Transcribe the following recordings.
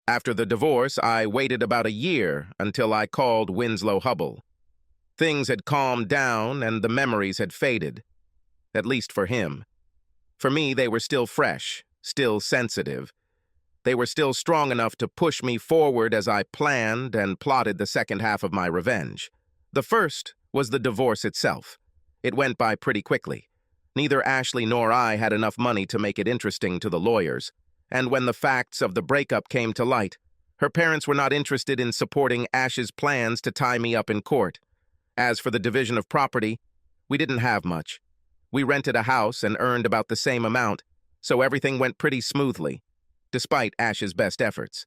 After the divorce, I waited about a year until I called Winslow Hubble. Things had calmed down and the memories had faded, at least for him. For me, they were still fresh, still sensitive. They were still strong enough to push me forward as I planned and plotted the second half of my revenge. The first was the divorce itself. It went by pretty quickly. Neither Ashley nor I had enough money to make it interesting to the lawyers, and when the facts of the breakup came to light, her parents were not interested in supporting Ash's plans to tie me up in court. As for the division of property, we didn't have much. We rented a house and earned about the same amount, so everything went pretty smoothly, despite Ash's best efforts.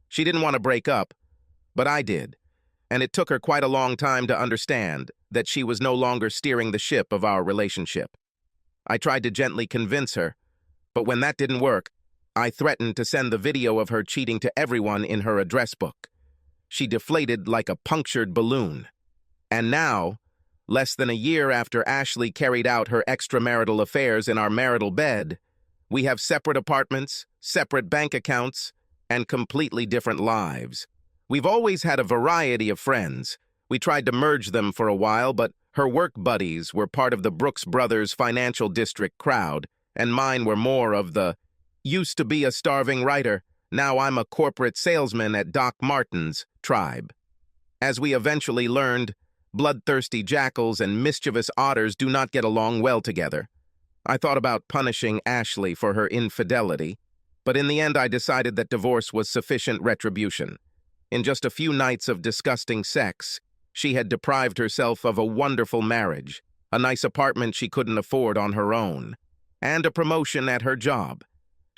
She didn't want to break up, but I did, and it took her quite a long time to understand that she was no longer steering the ship of our relationship. I tried to gently convince her, but when that didn't work, I threatened to send the video of her cheating to everyone in her address book. She deflated like a punctured balloon. And now, less than a year after Ashley carried out her extramarital affairs in our marital bed, we have separate apartments, separate bank accounts, and completely different lives. We've always had a variety of friends. We tried to merge them for a while, but her work buddies were part of the Brooks Brothers financial district crowd, and mine were more of the used to be a starving writer, now I'm a corporate salesman at Doc Martens tribe. As we eventually learned, bloodthirsty jackals and mischievous otters do not get along well together. I thought about punishing Ashley for her infidelity, but in the end I decided that divorce was sufficient retribution. In just a few nights of disgusting sex, she had deprived herself of a wonderful marriage, a nice apartment she couldn't afford on her own, and a promotion at her job.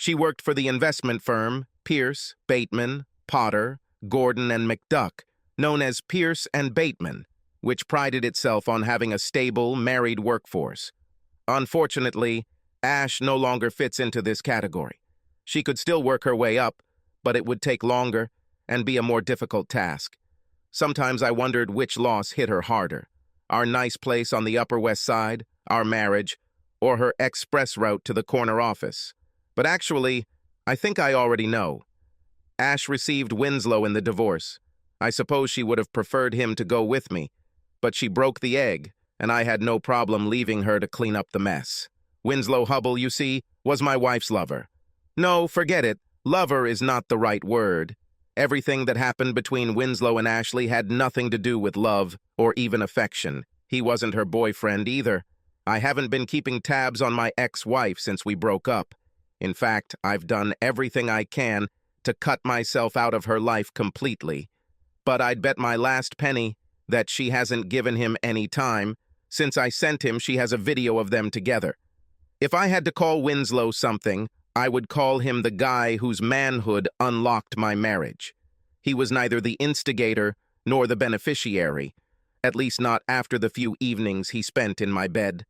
She worked for the investment firm Pierce, Bateman, Potter, Gordon, and McDuck, known as Pierce and Bateman, which prided itself on having a stable, married workforce. Unfortunately, Ash no longer fits into this category. She could still work her way up, but it would take longer and be a more difficult task. Sometimes I wondered which loss hit her harder, our nice place on the Upper West Side, our marriage, or her express route to the corner office. But actually, I think I already know. Ash received Winslow in the divorce. I suppose she would have preferred him to go with me, but she broke the egg, and I had no problem leaving her to clean up the mess. Winslow Hubble, you see, was my wife's lover. No, forget it. Lover is not the right word. Everything that happened between Winslow and Ashley had nothing to do with love or even affection. He wasn't her boyfriend either. I haven't been keeping tabs on my ex-wife since we broke up. In fact, I've done everything I can to cut myself out of her life completely. But I'd bet my last penny that she hasn't given him any time. Since I sent him, she has a video of them together. If I had to call Winslow something, I would call him the guy whose manhood unlocked my marriage. He was neither the instigator nor the beneficiary, at least not after the few evenings he spent in my bed.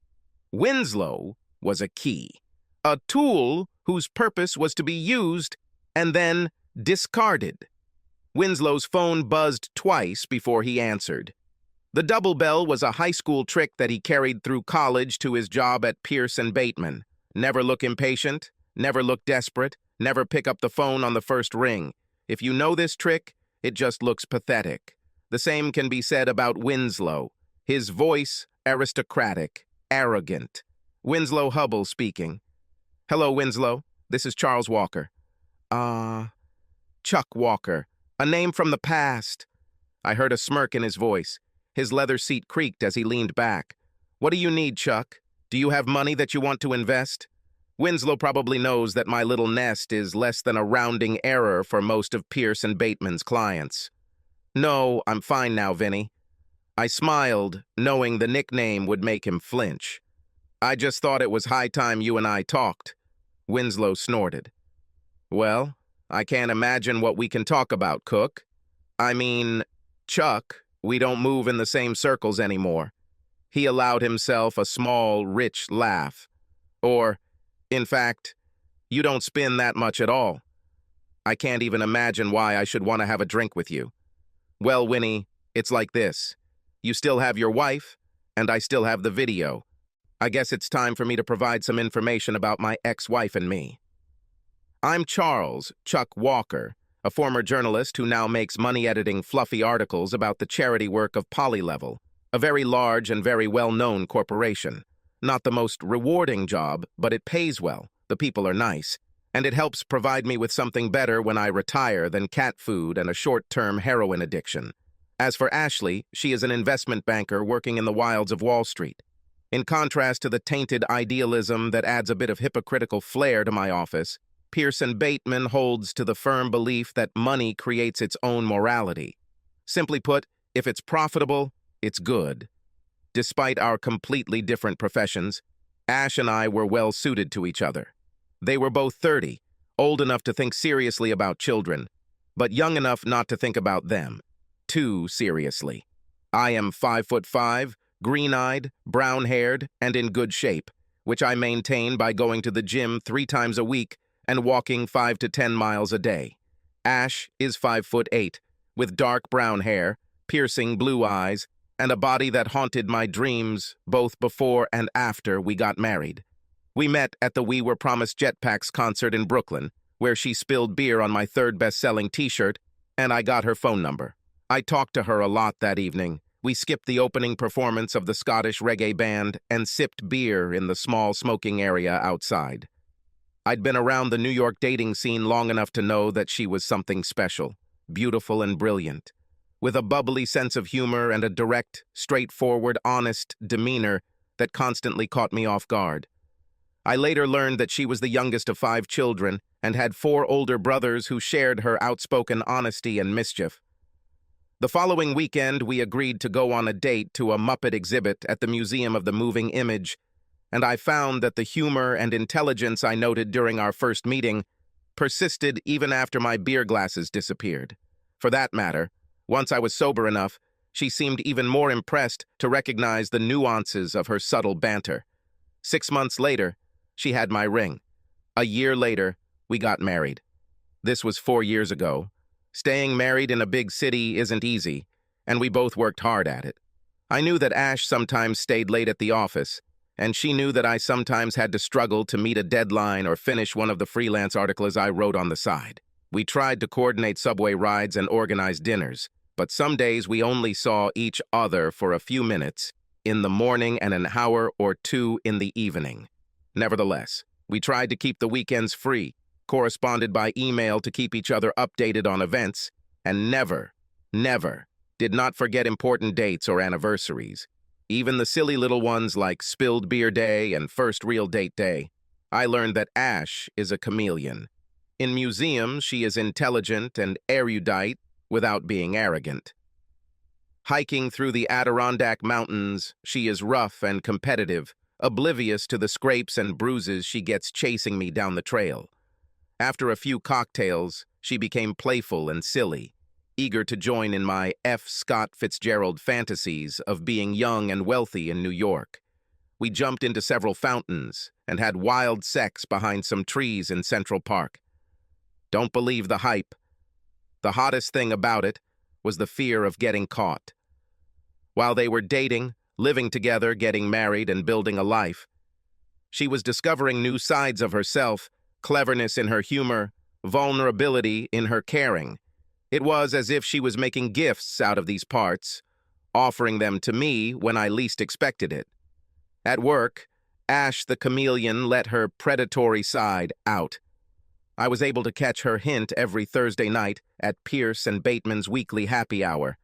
Winslow was a key, a tool whose purpose was to be used and then discarded. Winslow's phone buzzed twice before he answered. The double bell was a high school trick that he carried through college to his job at Pierce and Bateman. Never look impatient, never look desperate, never pick up the phone on the first ring. If you know this trick, it just looks pathetic. The same can be said about Winslow. His voice, aristocratic, arrogant. Winslow Hubble speaking. Hello, Winslow. This is Charles Walker. Chuck Walker. A name from the past. I heard a smirk in his voice. His leather seat creaked as he leaned back. What do you need, Chuck? Do you have money that you want to invest? Winslow probably knows that my little nest is less than a rounding error for most of Pierce and Bateman's clients. No, I'm fine now, Vinny. I smiled, knowing the nickname would make him flinch. I just thought it was high time you and I talked. Winslow snorted. Well, I can't imagine what we can talk about, Cook. I mean, Chuck, we don't move in the same circles anymore. He allowed himself a small, rich laugh. Or, in fact, you don't spin that much at all. I can't even imagine why I should want to have a drink with you. Well, Winnie, it's like this. You still have your wife, and I still have the video. I guess it's time for me to provide some information about my ex-wife and me. I'm Charles, Chuck Walker, a former journalist who now makes money editing fluffy articles about the charity work of Polylevel, a very large and very well-known corporation. Not the most rewarding job, but it pays well, the people are nice, and it helps provide me with something better when I retire than cat food and a short-term heroin addiction. As for Ashley, she is an investment banker working in the wilds of Wall Street. In contrast to the tainted idealism that adds a bit of hypocritical flair to my office, Pearson Bateman holds to the firm belief that money creates its own morality. Simply put, if it's profitable, it's good. Despite our completely different professions, Ash and I were well suited to each other. They were both 30, old enough to think seriously about children, but young enough not to think about them too seriously. I am 5'5", green-eyed, brown-haired, and in good shape, which I maintain by going to the gym 3 times a week and walking 5 to 10 miles a day. Ash is 5'8", with dark brown hair, piercing blue eyes, and a body that haunted my dreams both before and after we got married. We met at the We Were Promised Jetpacks concert in Brooklyn, where she spilled beer on my 3rd best-selling t-shirt, and I got her phone number. I talked to her a lot that evening. We skipped the opening performance of the Scottish reggae band and sipped beer in the small smoking area outside. I'd been around the New York dating scene long enough to know that she was something special, beautiful and brilliant, with a bubbly sense of humor and a direct, straightforward, honest demeanor that constantly caught me off guard. I later learned that she was the youngest of 5 children and had 4 older brothers who shared her outspoken honesty and mischief. The following weekend, we agreed to go on a date to a Muppet exhibit at the Museum of the Moving Image, and I found that the humor and intelligence I noted during our first meeting persisted even after my beer glasses disappeared. For that matter, once I was sober enough, she seemed even more impressed to recognize the nuances of her subtle banter. 6 months later, she had my ring. A year later, we got married. This was 4 years ago. Staying married in a big city isn't easy, and we both worked hard at it. I knew that Ash sometimes stayed late at the office, and she knew that I sometimes had to struggle to meet a deadline or finish one of the freelance articles I wrote on the side. We tried to coordinate subway rides and organize dinners, but some days we only saw each other for a few minutes in the morning and an hour or 2 in the evening. Nevertheless, we tried to keep the weekends free, corresponded by email to keep each other updated on events, and never did not forget important dates or anniversaries. Even the silly little ones like Spilled Beer Day and First Real Date Day. I learned that Ash is a chameleon. In museums, she is intelligent and erudite without being arrogant. Hiking through the Adirondack Mountains, she is rough and competitive, oblivious to the scrapes and bruises she gets chasing me down the trail. After a few cocktails, she became playful and silly, eager to join in my F. Scott Fitzgerald fantasies of being young and wealthy in New York. We jumped into several fountains and had wild sex behind some trees in Central Park. Don't believe the hype. The hottest thing about it was the fear of getting caught. While they were dating, living together, getting married, and building a life, she was discovering new sides of herself, cleverness in her humor, vulnerability in her caring. It was as if she was making gifts out of these parts, offering them to me when I least expected it. At work, Ash the chameleon let her predatory side out. I was able to catch her hint every Thursday night at Pierce and Bateman's weekly happy hour.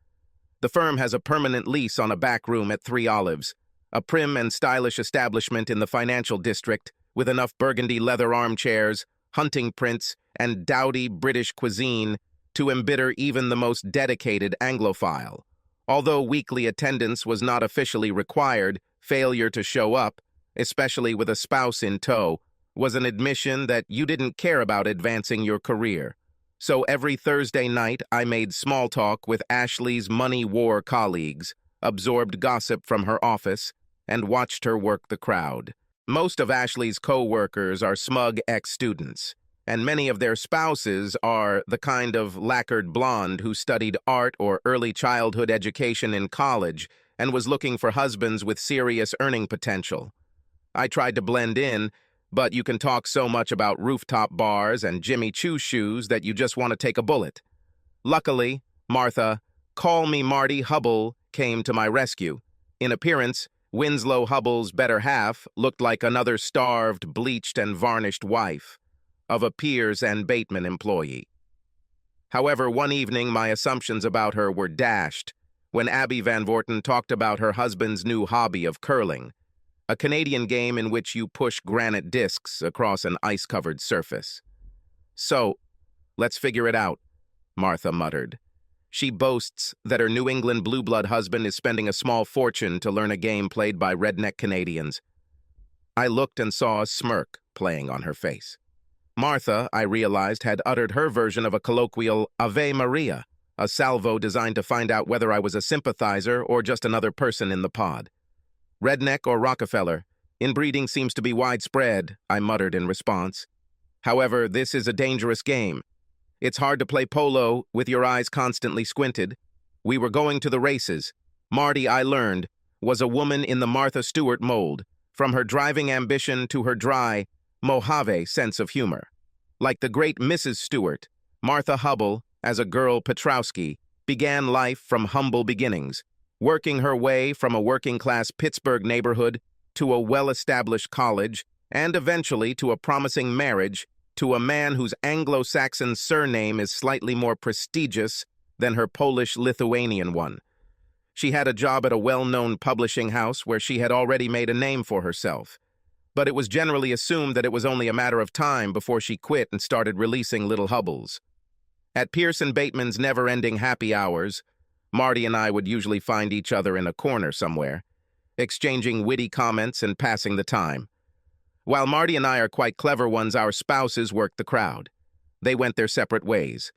The firm has a permanent lease on a back room at 3 Olives, a prim and stylish establishment in the financial district with enough burgundy leather armchairs, hunting prints, and dowdy British cuisine to embitter even the most dedicated Anglophile. Although weekly attendance was not officially required, failure to show up, especially with a spouse in tow, was an admission that you didn't care about advancing your career. So every Thursday night, I made small talk with Ashley's money war colleagues, absorbed gossip from her office, and watched her work the crowd. Most of Ashley's co-workers are smug ex-students, and many of their spouses are the kind of lacquered blonde who studied art or early childhood education in college and was looking for husbands with serious earning potential. I tried to blend in, But you can talk so much about rooftop bars and Jimmy Choo shoes that you just want to take a bullet. Luckily, Martha, call me Marty Hubble, came to my rescue. In appearance, Winslow Hubble's better half looked like another starved, bleached, and varnished wife of a Piers and Bateman employee. However, one evening my assumptions about her were dashed when Abby Van Vorten talked about her husband's new hobby of curling, a Canadian game in which you push granite discs across an ice-covered surface. "So, let's figure it out," Martha muttered. She boasts that her New England blue blood husband is spending a small fortune to learn a game played by redneck Canadians. I looked and saw a smirk playing on her face. Martha, I realized, had uttered her version of a colloquial Ave Maria, a salvo designed to find out whether I was a sympathizer or just another person in the pod. "Redneck or Rockefeller, inbreeding seems to be widespread," I muttered in response. "However, this is a dangerous game. It's hard to play polo with your eyes constantly squinted. We were going to the races. Marty, I learned, was a woman in the Martha Stewart mold, from her driving ambition to her dry, Mojave sense of humor. Like the great Mrs. Stewart, Martha Hubble, as a girl Petrowski, began life from humble beginnings, working her way from a working-class Pittsburgh neighborhood to a well-established college and eventually to a promising marriage to a man whose Anglo-Saxon surname is slightly more prestigious than her Polish-Lithuanian one. She had a job at a well-known publishing house where she had already made a name for herself, but it was generally assumed that it was only a matter of time before she quit and started releasing little Hubbles. At Pierce and Bateman's never-ending happy hours, Marty and I would usually find each other in a corner somewhere, exchanging witty comments and passing the time. While Marty and I are quite clever ones, our spouses worked the crowd. They went their separate ways.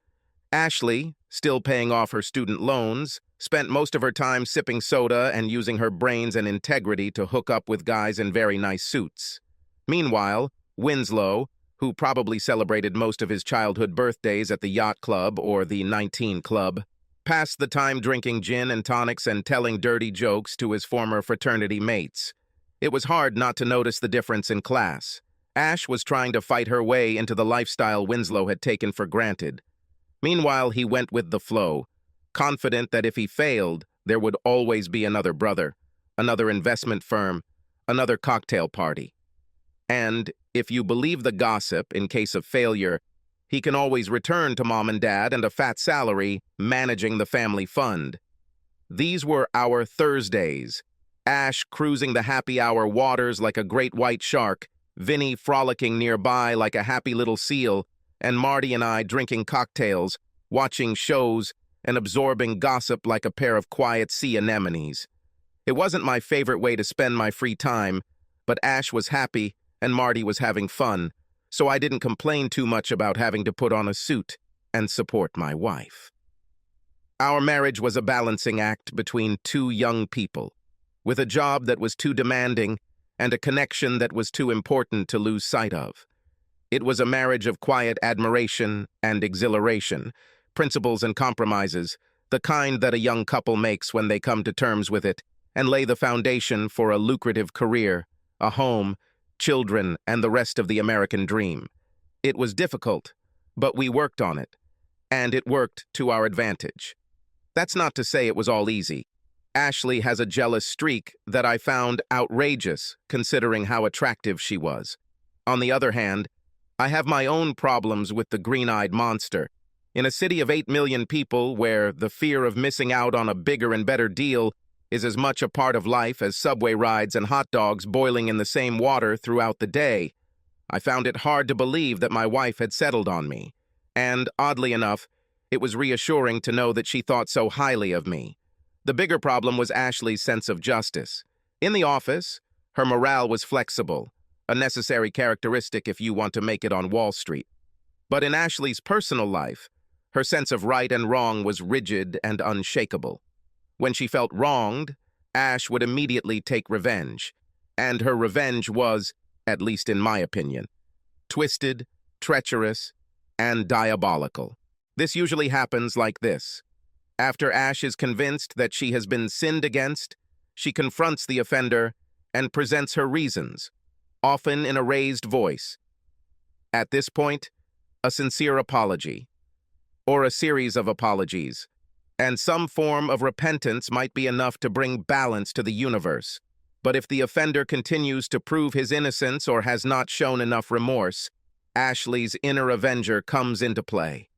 Ashley, still paying off her student loans, spent most of her time sipping soda and using her brains and integrity to hook up with guys in very nice suits. Meanwhile, Winslow, who probably celebrated most of his childhood birthdays at the Yacht Club or the 19 Club, passed the time drinking gin and tonics and telling dirty jokes to his former fraternity mates. It was hard not to notice the difference in class. Ash was trying to fight her way into the lifestyle Winslow had taken for granted. Meanwhile, he went with the flow, confident that if he failed, there would always be another brother, another investment firm, another cocktail party. And, if you believe the gossip, in case of failure, he can always return to mom and dad and a fat salary managing the family fund. These were our Thursdays. Ash cruising the happy hour waters like a great white shark, Vinny frolicking nearby like a happy little seal, and Marty and I drinking cocktails, watching shows, and absorbing gossip like a pair of quiet sea anemones. It wasn't my favorite way to spend my free time, but Ash was happy and Marty was having fun, so I didn't complain too much about having to put on a suit and support my wife. Our marriage was a balancing act between two young people, with a job that was too demanding and a connection that was too important to lose sight of. It was a marriage of quiet admiration and exhilaration, principles and compromises, the kind that a young couple makes when they come to terms with it and lay the foundation for a lucrative career, a home, children, and the rest of the American dream. It was difficult, but we worked on it, and it worked to our advantage. That's not to say it was all easy. Ashley has a jealous streak that I found outrageous, considering how attractive she was. On the other hand, I have my own problems with the green-eyed monster. In a city of 8 million people where the fear of missing out on a bigger and better deal is as much a part of life as subway rides and hot dogs boiling in the same water throughout the day, I found it hard to believe that my wife had settled on me. And, oddly enough, it was reassuring to know that she thought so highly of me. The bigger problem was Ashley's sense of justice. In the office, her morale was flexible, a necessary characteristic if you want to make it on Wall Street. But in Ashley's personal life, her sense of right and wrong was rigid and unshakable. When she felt wronged, Ash would immediately take revenge, and her revenge was, at least in my opinion, twisted, treacherous, and diabolical. This usually happens like this. After Ash is convinced that she has been sinned against, she confronts the offender and presents her reasons. often in a raised voice. At this point, a sincere apology, or a series of apologies, and some form of repentance might be enough to bring balance to the universe. But if the offender continues to prove his innocence or has not shown enough remorse, Ashley's inner avenger comes into play.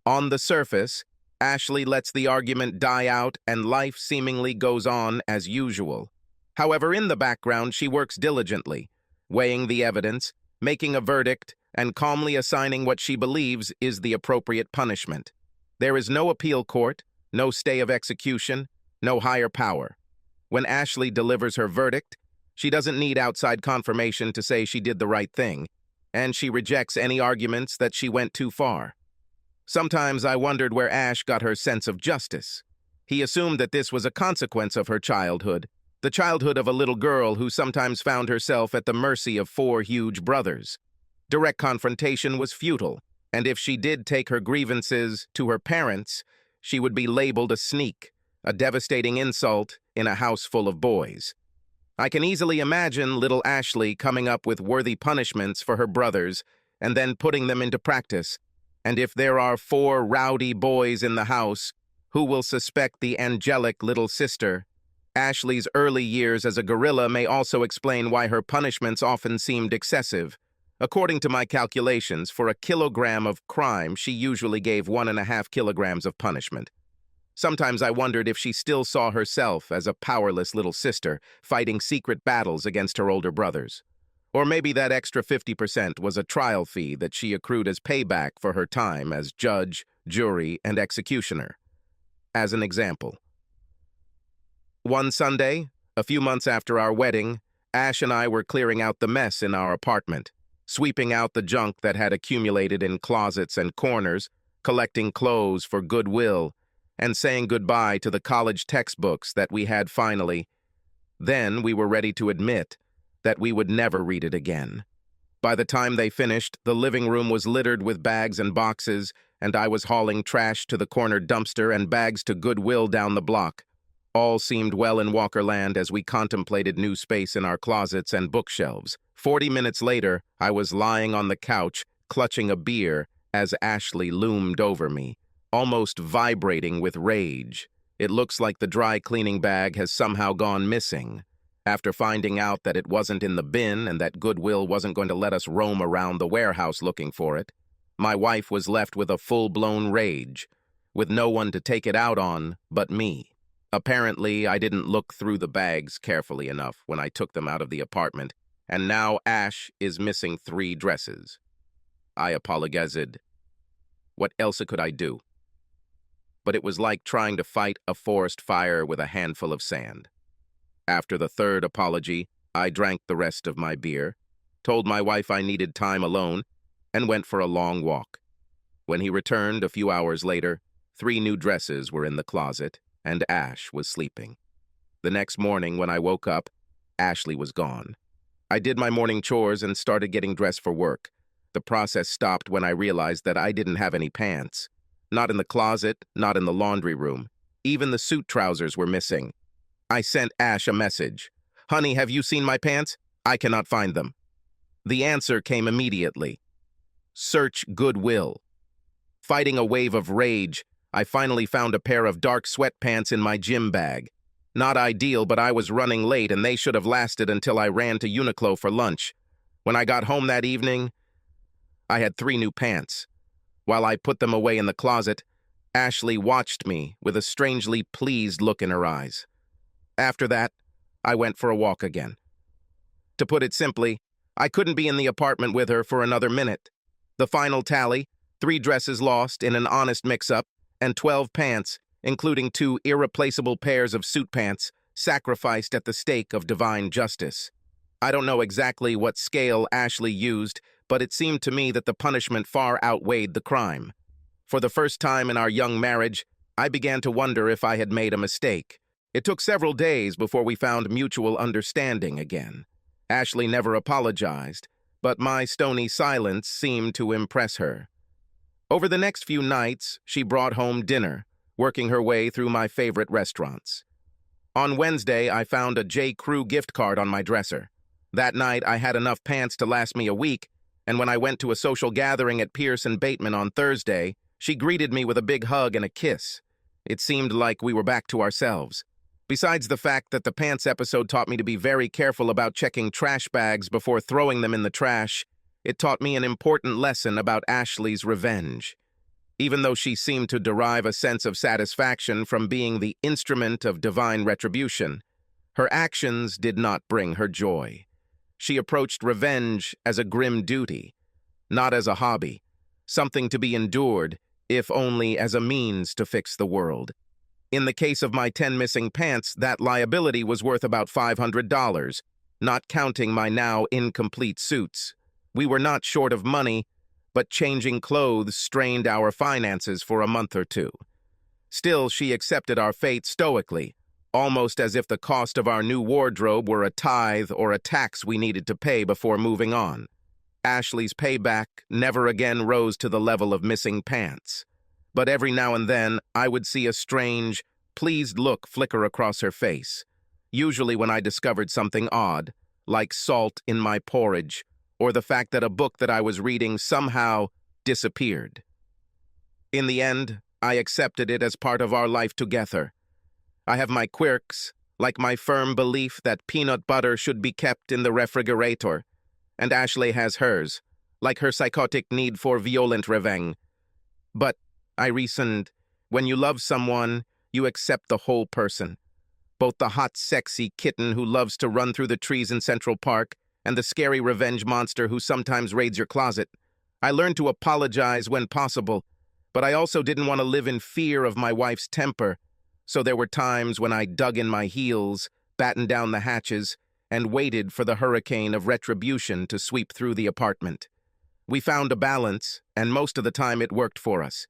On the surface, Ashley lets the argument die out and life seemingly goes on as usual. However, in the background, she works diligently, weighing the evidence, making a verdict, and calmly assigning what she believes is the appropriate punishment. There is no appeal court, no stay of execution, no higher power. When Ashley delivers her verdict, she doesn't need outside confirmation to say she did the right thing, and she rejects any arguments that she went too far. Sometimes I wondered where Ash got her sense of justice. He assumed that this was a consequence of her childhood, the childhood of a little girl who sometimes found herself at the mercy of 4 huge brothers. Direct confrontation was futile, and if she did take her grievances to her parents, she would be labeled a sneak, a devastating insult in a house full of boys. I can easily imagine little Ashley coming up with worthy punishments for her brothers and then putting them into practice. And if there are 4 rowdy boys in the house, who will suspect the angelic little sister? Ashley's early years as a gorilla may also explain why her punishments often seemed excessive. According to my calculations, for a kilogram of crime, she usually gave 1.5 kilograms of punishment. Sometimes I wondered if she still saw herself as a powerless little sister fighting secret battles against her older brothers. Or maybe that extra 50% was a trial fee that she accrued as payback for her time as judge, jury, and executioner. As an example, one Sunday, a few months after our wedding, Ash and I were clearing out the mess in our apartment, sweeping out the junk that had accumulated in closets and corners, collecting clothes for goodwill, and saying goodbye to the college textbooks that we had finally. Then we were ready to admit that we would never read it again. By the time they finished, the living room was littered with bags and boxes, and I was hauling trash to the corner dumpster and bags to Goodwill down the block. All seemed well in Walkerland as we contemplated new space in our closets and bookshelves. 40 minutes later, I was lying on the couch, clutching a beer, as Ashley loomed over me, almost vibrating with rage. It looks like the dry cleaning bag has somehow gone missing. After finding out that it wasn't in the bin and that Goodwill wasn't going to let us roam around the warehouse looking for it, my wife was left with a full-blown rage, with no one to take it out on but me. Apparently, I didn't look through the bags carefully enough when I took them out of the apartment, and now Ash is missing 3 dresses. I apologized. What else could I do? But it was like trying to fight a forest fire with a handful of sand. After the 3rd apology, I drank the rest of my beer, told my wife I needed time alone, and went for a long walk. When he returned a few hours later, 3 new dresses were in the closet, and Ash was sleeping. The next morning when I woke up, Ashley was gone. I did my morning chores and started getting dressed for work. The process stopped when I realized that I didn't have any pants. Not in the closet, not in the laundry room. Even the suit trousers were missing. I sent Ash a message. "Honey, have you seen my pants? I cannot find them." The answer came immediately. Search Goodwill. Fighting a wave of rage, I finally found a pair of dark sweatpants in my gym bag. Not ideal, but I was running late and they should have lasted until I ran to Uniqlo for lunch. When I got home that evening, I had 3 new pants. While I put them away in the closet, Ashley watched me with a strangely pleased look in her eyes. After that, I went for a walk again. To put it simply, I couldn't be in the apartment with her for another minute. The final tally, 3 dresses lost in an honest mix-up, and 12 pants, including 2 irreplaceable pairs of suit pants, sacrificed at the stake of divine justice. I don't know exactly what scale Ashley used, but it seemed to me that the punishment far outweighed the crime. For the first time in our young marriage, I began to wonder if I had made a mistake. It took several days before we found mutual understanding again. Ashley never apologized, but my stony silence seemed to impress her. Over the next few nights, she brought home dinner, working her way through my favorite restaurants. On Wednesday, I found a J. Crew gift card on my dresser. That night, I had enough pants to last me a week, and when I went to a social gathering at Pierce and Bateman on Thursday, she greeted me with a big hug and a kiss. It seemed like we were back to ourselves. Besides the fact that the pants episode taught me to be very careful about checking trash bags before throwing them in the trash, it taught me an important lesson about Ashley's revenge. Even though she seemed to derive a sense of satisfaction from being the instrument of divine retribution, her actions did not bring her joy. She approached revenge as a grim duty, not as a hobby, something to be endured, if only as a means to fix the world. In the case of my 10 missing pants, that liability was worth about $500, not counting my now incomplete suits. We were not short of money, but changing clothes strained our finances for a month or two. Still, she accepted our fate stoically, almost as if the cost of our new wardrobe were a tithe or a tax we needed to pay before moving on. Ashley's payback never again rose to the level of missing pants. But every now and then, I would see a strange, pleased look flicker across her face, usually when I discovered something odd, like salt in my porridge, or the fact that a book that I was reading somehow disappeared. In the end, I accepted it as part of our life together. I have my quirks, like my firm belief that peanut butter should be kept in the refrigerator, and Ashley has hers, like her psychotic need for violent revenge. But, I reasoned, when you love someone, you accept the whole person. Both the hot, sexy kitten who loves to run through the trees in Central Park and the scary revenge monster who sometimes raids your closet. I learned to apologize when possible, but I also didn't want to live in fear of my wife's temper, so there were times when I dug in my heels, battened down the hatches, and waited for the hurricane of retribution to sweep through the apartment. We found a balance, and most of the time it worked for us.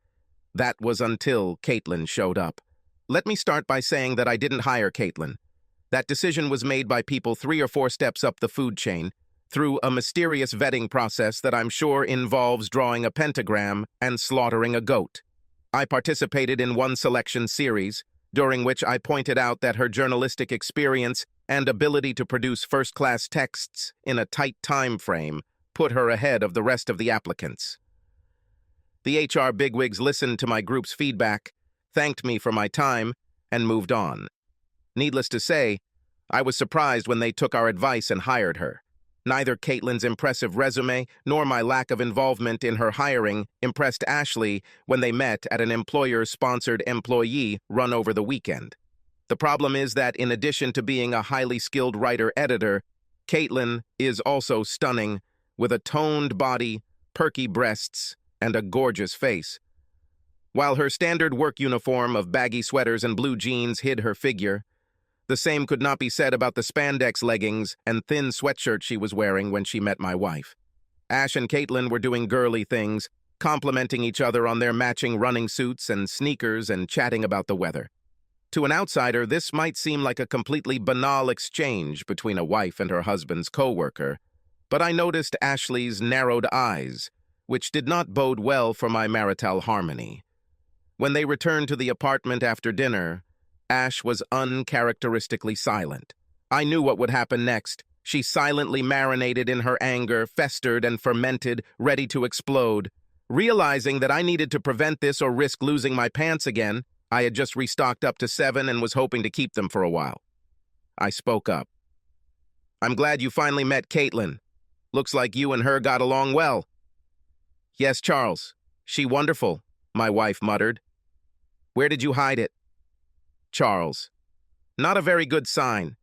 That was until Caitlin showed up. Let me start by saying that I didn't hire Caitlin. That decision was made by people 3 or 4 steps up the food chain, through a mysterious vetting process that I'm sure involves drawing a pentagram and slaughtering a goat. I participated in one selection series, during which I pointed out that her journalistic experience and ability to produce first-class texts in a tight time frame put her ahead of the rest of the applicants. The HR bigwigs listened to my group's feedback, thanked me for my time, and moved on. Needless to say, I was surprised when they took our advice and hired her. Neither Caitlin's impressive resume nor my lack of involvement in her hiring impressed Ashley when they met at an employer-sponsored employee run over the weekend. The problem is that in addition to being a highly skilled writer-editor, Caitlin is also stunning, with a toned body, perky breasts, and a gorgeous face. While her standard work uniform of baggy sweaters and blue jeans hid her figure, the same could not be said about the spandex leggings and thin sweatshirt she was wearing when she met my wife. Ash and Caitlin were doing girly things, complimenting each other on their matching running suits and sneakers and chatting about the weather. To an outsider, this might seem like a completely banal exchange between a wife and her husband's co-worker, but I noticed Ashley's narrowed eyes, which did not bode well for my marital harmony. When they returned to the apartment after dinner, Ash was uncharacteristically silent. I knew what would happen next. She silently marinated in her anger, festered and fermented, ready to explode. Realizing that I needed to prevent this or risk losing my pants again, I had just restocked up to 7 and was hoping to keep them for a while. I spoke up. "I'm glad you finally met Caitlin. Looks like you and her got along well." "Yes, Charles. She wonderful," my wife muttered. "Where did you hide it?" Charles: "Not a very good sign."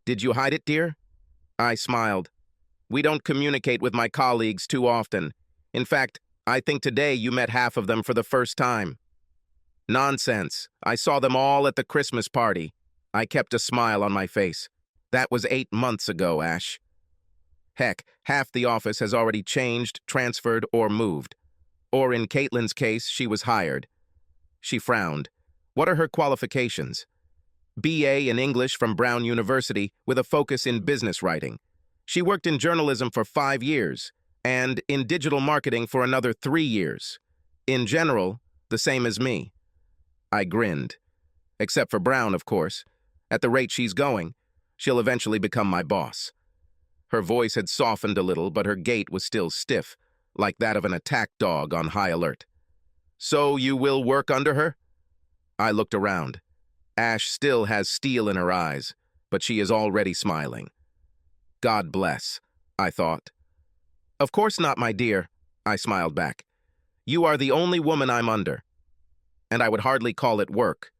"Did you hide it, dear?" I smiled. "We don't communicate with my colleagues too often. In fact, I think today you met half of them for the first time." "Nonsense. I saw them all at the Christmas party." I kept a smile on my face. "That was 8 months ago, Ash." "Heck, half the office has already changed, transferred, or moved. Or in Caitlin's case, she was hired." She frowned. "What are her qualifications?" "BA in English from Brown University with a focus in business writing. She worked in journalism for 5 years and in digital marketing for another 3 years. In general, the same as me." I grinned. "Except for Brown, of course. At the rate she's going, she'll eventually become my boss." Her voice had softened a little, but her gait was still stiff, like that of an attack dog on high alert. "So you will work under her?" I looked around. Ash still has steel in her eyes, but she is already smiling. God bless, I thought. "Of course not, my dear," I smiled back. "You are the only woman I'm under. And I would hardly call it work."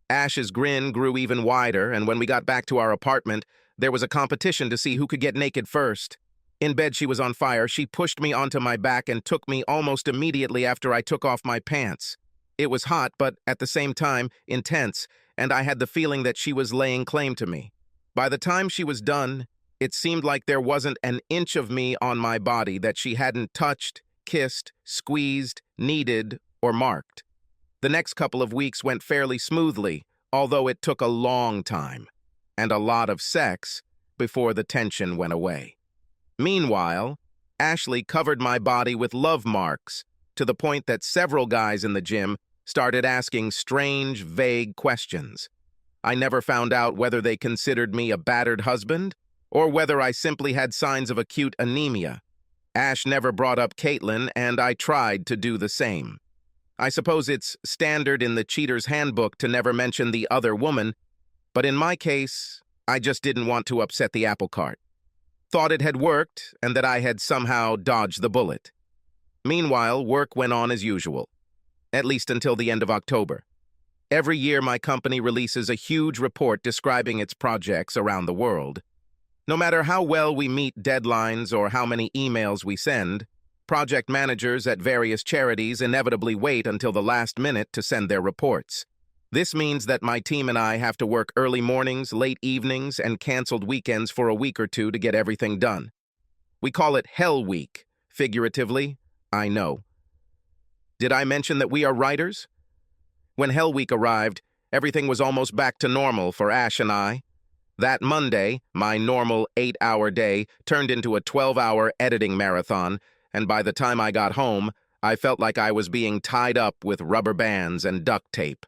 Ash's grin grew even wider, and when we got back to our apartment, there was a competition to see who could get naked first. In bed, she was on fire. She pushed me onto my back and took me almost immediately after I took off my pants. It was hot, but at the same time, intense, and I had the feeling that she was laying claim to me. By the time she was done, it seemed like there wasn't an inch of me on my body that she hadn't touched, kissed, squeezed, kneaded, or marked. The next couple of weeks went fairly smoothly, although it took a long time, and a lot of sex before the tension went away. Meanwhile, Ashley covered my body with love marks, to the point that several guys in the gym started asking strange, vague questions. I never found out whether they considered me a battered husband, or whether I simply had signs of acute anemia. Ash never brought up Caitlin, and I tried to do the same. I suppose it's standard in the cheater's handbook to never mention the other woman, but in my case, I just didn't want to upset the apple cart. Thought it had worked, and that I had somehow dodged the bullet. Meanwhile, work went on as usual, at least until the end of October. Every year, my company releases a huge report describing its projects around the world. No matter how well we meet deadlines or how many emails we send, project managers at various charities inevitably wait until the last minute to send their reports. This means that my team and I have to work early mornings, late evenings, and canceled weekends for a week or two to get everything done. We call it Hell Week, figuratively, I know. Did I mention that we are writers? When Hell Week arrived, everything was almost back to normal for Ash and I. That Monday, my normal 8-hour day turned into a 12-hour editing marathon, and by the time I got home, I felt like I was being tied up with rubber bands and duct tape.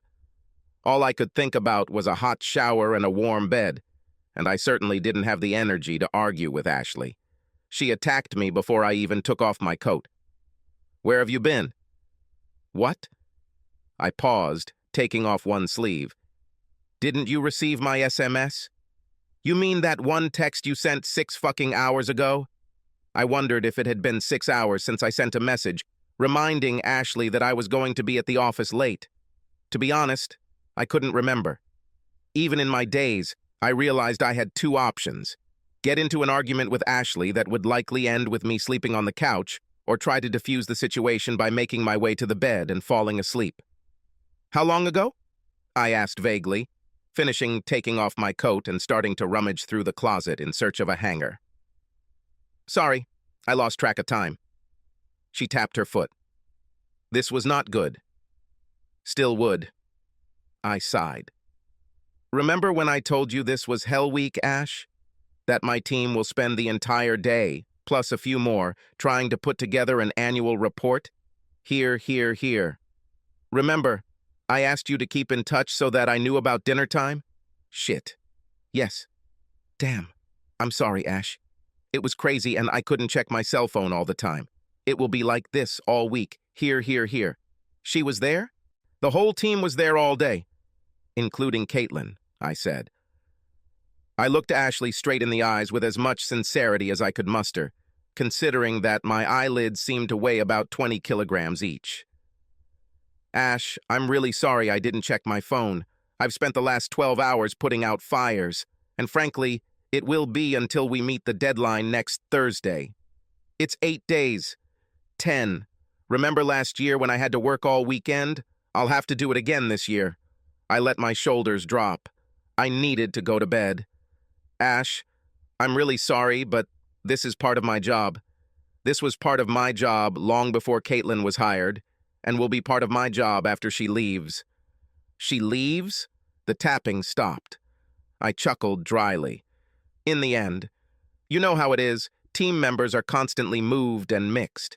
All I could think about was a hot shower and a warm bed, and I certainly didn't have the energy to argue with Ashley. She attacked me before I even took off my coat. "Where have you been?" "What?" I paused, taking off one sleeve. "Didn't you receive my SMS? You mean that one text you sent 6 fucking hours ago?" I wondered if it had been 6 hours since I sent a message, reminding Ashley that I was going to be at the office late. To be honest, I couldn't remember. Even in my daze, I realized I had 2 options: get into an argument with Ashley that would likely end with me sleeping on the couch, or try to defuse the situation by making my way to the bed and falling asleep. "How long ago?" I asked vaguely, finishing taking off my coat and starting to rummage through the closet in search of a hanger. "Sorry, I lost track of time." She tapped her foot. This was not good. Still would. I sighed. "Remember when I told you this was Hell Week, Ash? That my team will spend the entire day, plus a few more, trying to put together an annual report? Here, here, here. Remember, I asked you to keep in touch so that I knew about dinner time? Shit. Yes. Damn. I'm sorry, Ash. It was crazy and I couldn't check my cell phone all the time. It will be like this all week. Here, here, here. She was there? The whole team was there all day. Including Caitlin, I said. I looked Ashley straight in the eyes with as much sincerity as I could muster, considering that my eyelids seemed to weigh about 20 kilograms each. "Ash, I'm really sorry I didn't check my phone. I've spent the last 12 hours putting out fires, and frankly, it will be until we meet the deadline next Thursday. It's 8 days. 10. Remember last year when I had to work all weekend? I'll have to do it again this year." I let my shoulders drop. I needed to go to bed. "Ash, I'm really sorry, but this is part of my job. This was part of my job long before Caitlin was hired, and will be part of my job after she leaves." "She leaves?" The tapping stopped. I chuckled dryly. In the end, you know how it is, team members are constantly moved and mixed.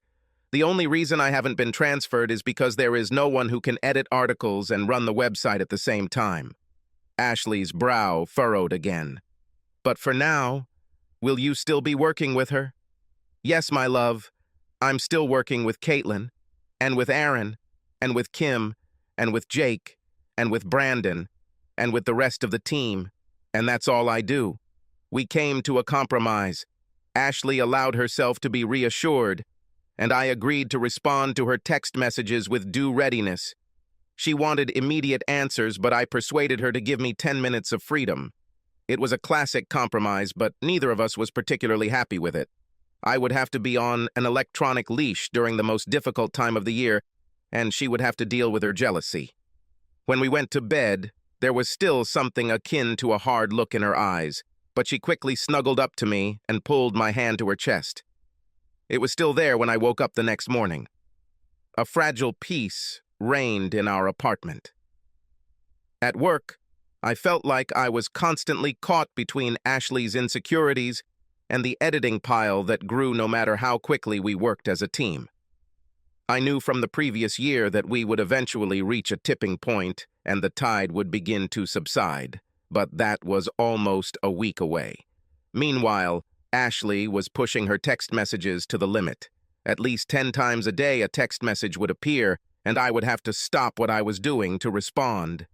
The only reason I haven't been transferred is because there is no one who can edit articles and run the website at the same time. Ashley's brow furrowed again. "But for now, Will you still be working with her? Yes, my love. I'm still working with Caitlin, and with Aaron, and with Kim, and with Jake, and with Brandon, and with the rest of the team, and that's all I do. We came to a compromise. Ashley allowed herself to be reassured, and I agreed to respond to her text messages with due readiness. She wanted immediate answers, but I persuaded her to give me 10 minutes of freedom. It was a classic compromise, but neither of us was particularly happy with it. I would have to be on an electronic leash during the most difficult time of the year, and she would have to deal with her jealousy. When we went to bed, there was still something akin to a hard look in her eyes, but she quickly snuggled up to me and pulled my hand to her chest. It was still there when I woke up the next morning. A fragile peace reigned in our apartment. At work, I felt like I was constantly caught between Ashley's insecurities and the editing pile that grew no matter how quickly we worked as a team. I knew from the previous year that we would eventually reach a tipping point and the tide would begin to subside, but that was almost a week away. Meanwhile, Ashley was pushing her text messages to the limit. At least 10 times a day a text message would appear, and I would have to stop what I was doing to respond.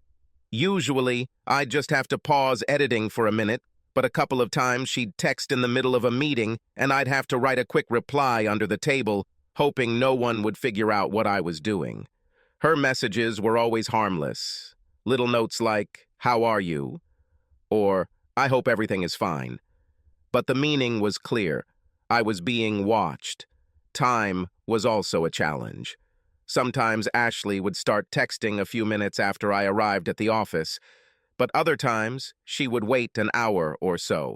Usually, I'd just have to pause editing for a minute, but a couple of times she'd text in the middle of a meeting, and I'd have to write a quick reply under the table, hoping no one would figure out what I was doing. Her messages were always harmless. Little notes like, "How are you?" or "I hope everything is fine." But the meaning was clear. I was being watched. Time was also a challenge. Sometimes Ashley would start texting a few minutes after I arrived at the office, but other times she would wait an hour or so.